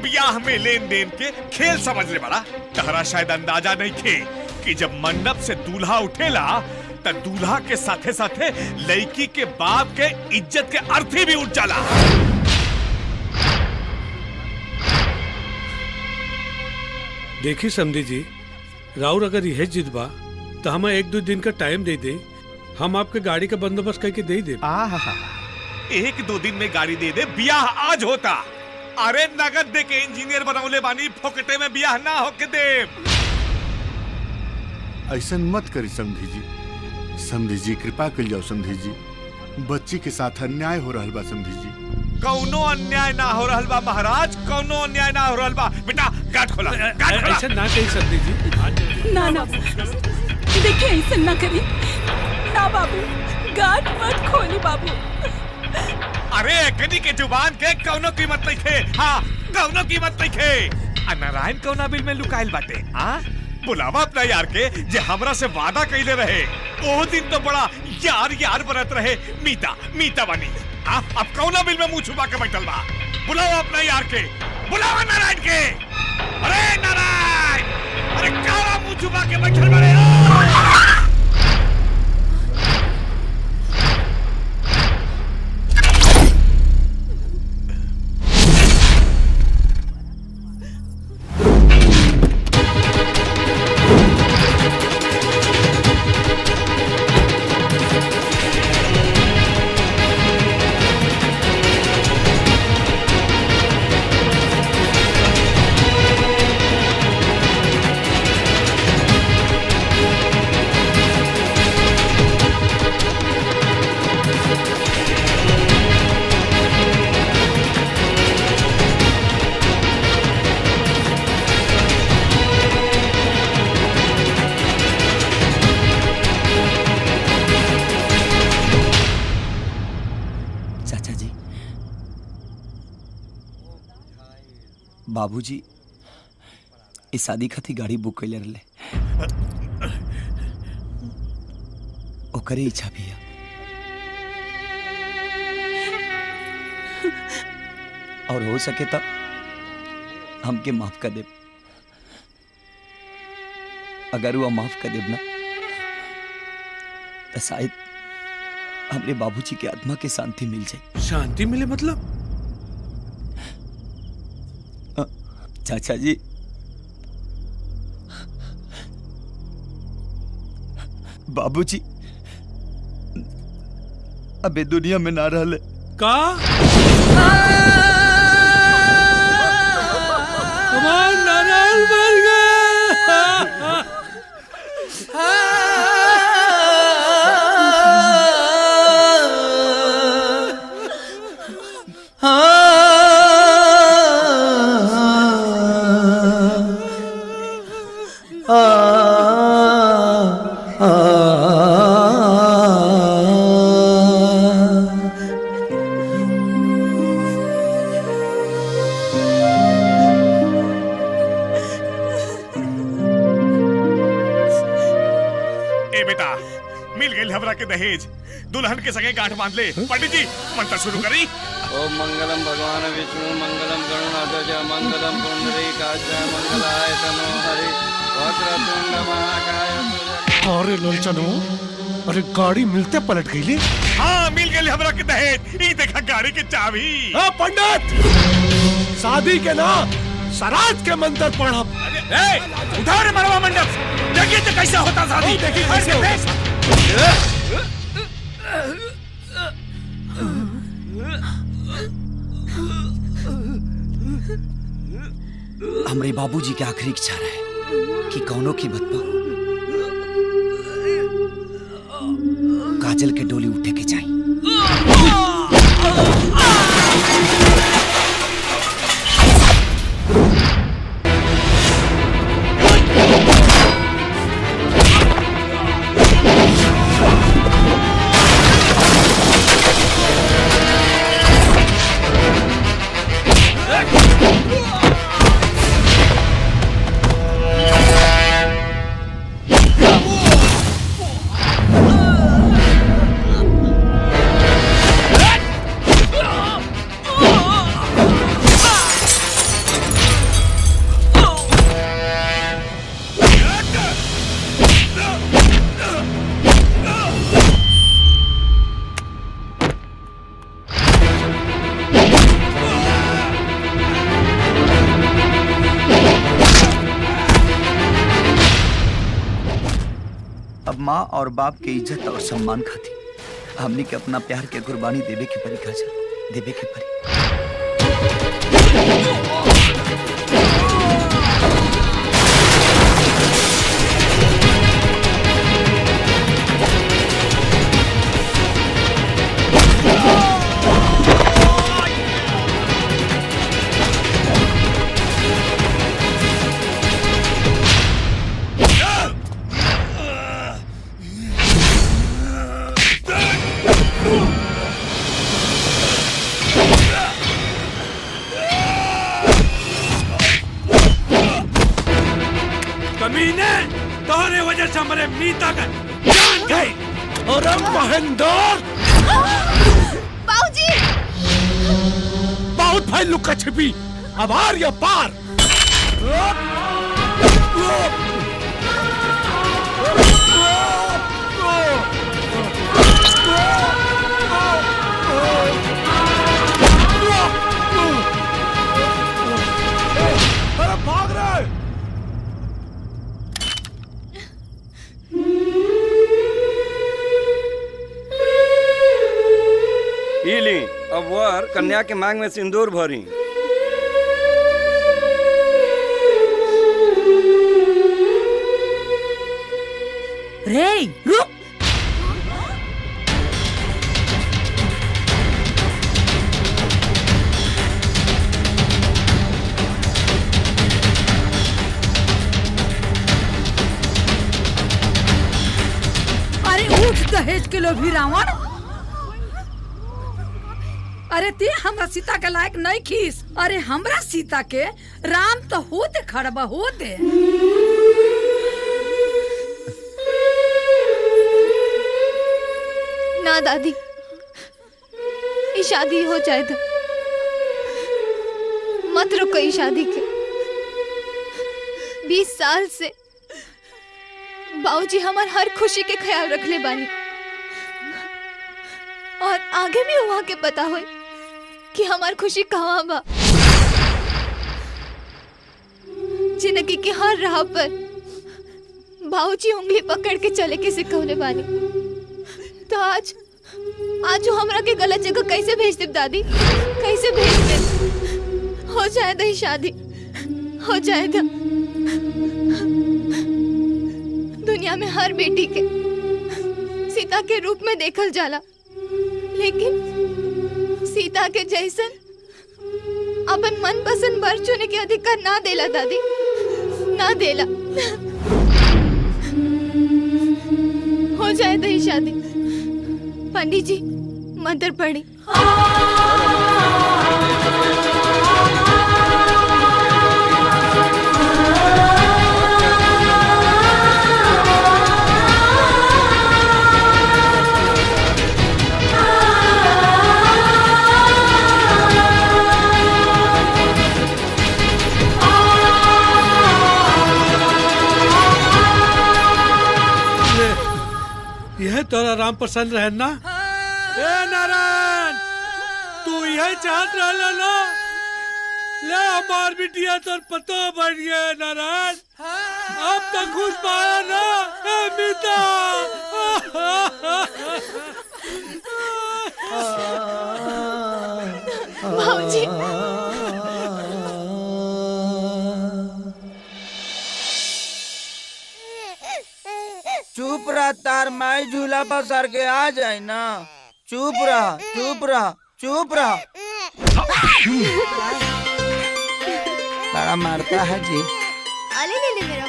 बियाह में लेन देन के खेल समझ ले बड़ा। तहरा शायद अंदाजा नहीं खे कि जब मंडप से दूल्हा उठेला तब दूल्हा के साथे साथे लड़की के बाप के इज्जत के अर्थी भी उठ जाला। देखी समधी जी, राउर अगर यह जिद बा तो हमें 1-2 दिन का टाइम दे दे, हम आपके गाड़ी का बंदोबस्त करके दे दे। 1-2 दिन में गाड़ी दे दे, ब्याह आज होता। अरे नगद दे के इंजीनियर बनौले बानी, फोकटे में ब्याह ना होके दे। ऐसा मत करी समधी जी, समधी जी कृपा कर जाओ समधी जी, बच्ची के साथ अन्याय हो रहा बा समधी जी। कौनो अन्याय ना हो रहल बा महाराज, कौनो अन्याय ना हो रहल बा। बेटा गाठ खोला, गाठ खोला। ऐसा ना कही समधी जी। ना ना देखिए, ऐसा ना करी ना बाबू, गाठ मत खोली बाबू। अरे एकनी के जुबान के कौनो कीमत नहीं खे। हाँ, कौनो कीमत नहीं खे। नारायण कौना बिल में लुकाइल बाटे। हाँ, बुलावा अपना यार के जे हमरा से वादा कैले रहे। ओ दिन तो बड़ा यार यार बनत रहे। मीता मीता बनी। हाँ, अब कौना बिल में मुंह छुपा के बैठल बा। बुलावा अपना यार के, बुलावा नारायण के। अरे नारायण, अरे काला मुंह छुपा के बैठल बड़े। बाबूजी इस शादी खातिर गाड़ी बुक कैले रहे, ओकरे इच्छा भी है। और हो सके तो हमके माफ कर दे। अगर वो माफ कर देब ना तो शायद हमरे बाबूजी के आत्मा के शांति मिल जाए। शांति मिले मतलब? चाचा जी, बाबूजी अबे दुनिया में ना रहले का? हमार नारायण मर गया। दहेज दुल्हन के सगे गांठ बांध ले। पंडित जी मंत्र शुरू करी। ओम मंगलम भगवान विष्णु मंगलम गरुणाध्वज मंगलम पुंडरीकाक्ष मंगलाय तनो हरि वक्रतुंड महाकाय। अरे लोलचनो, अरे गाड़ी मिलते पलट गई ले। हाँ मिल गई हमरा के दहेज। ई देखा गाड़ी के चाबी। पंडित शादी के ना सराज के मंत्र पढ़ब। उठा रे मरवा मंडप। देखिए तो कैसा होता शादी। देखिए कैसे हमरे बाबूजी के आखिरी इच्छा रहे कि कौनों की बदबू काजल के डोली उठे के चाहिए। अब माँ और बाप के इज्जत और सम्मान खातिर हमने के अपना प्यार के कुर्बानी देवे के परी काजल, देवे के परी। कमीने, तोहरे वजह से हमारे मीता का जान गई। अरे महेंद्र, बाबूजी, बहुत भाई लुका छिपी, अब आर या पार। अरे भाग रहे। ली अब वर कन्या के मांग में सिंदूर भरी। रे रुक। अरे उठ दहेज के लोभी रावण। अरे ते हमरा सीता के लायक नहीं खीस। अरे हमरा सीता के राम तो होते खड़बा होते। ना दादी, ये शादी हो जाए तो मत रुको ये शादी के। 20 साल से बाबूजी हमार हर खुशी के ख्याल रख ले बानी और आगे भी वहाँ के पता हो कि हमार खुशी कहाँ बा। जिंदगी के हर राह पर बाबूजी उंगली पकड़ के चले के सिखौले बानी। तो आज जो हमरा के गलत जगह कैसे भेज दे दादी, कैसे भेज दे? हो जाए दही शादी, हो जाए दा। दुनिया में हर बेटी के सीता के रूप में देखल जाला, लेकिन सीता के जैसन अपन मन पसंद वर चुने के अधिकार ना देला दादी, ना देला। हो जाए दही शादी। पंडित जी मंत्र पढ़ी। यह तोरा राम पसंद रहे ना? ए नारायण, तू यही चाहत रहा ना? ले हमार बिटिया तोर पतो बढ़ गया नारायण। अब तो खुश पाया ना? ए मीता भाऊजी, चुप रहा, तार माई झूला पर सर के आ जाए ना। चुप रहा, चुप रहा, चुप रहा। बड़ा मारता है जी। अले ले ले मेरा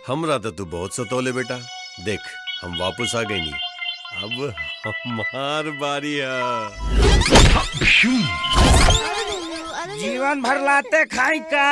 हमरा तो तू बहुत सतोले बेटा। देख हम वापस आ गए नहीं, अब हमार बारी है। जीवन भर लाते खाई का।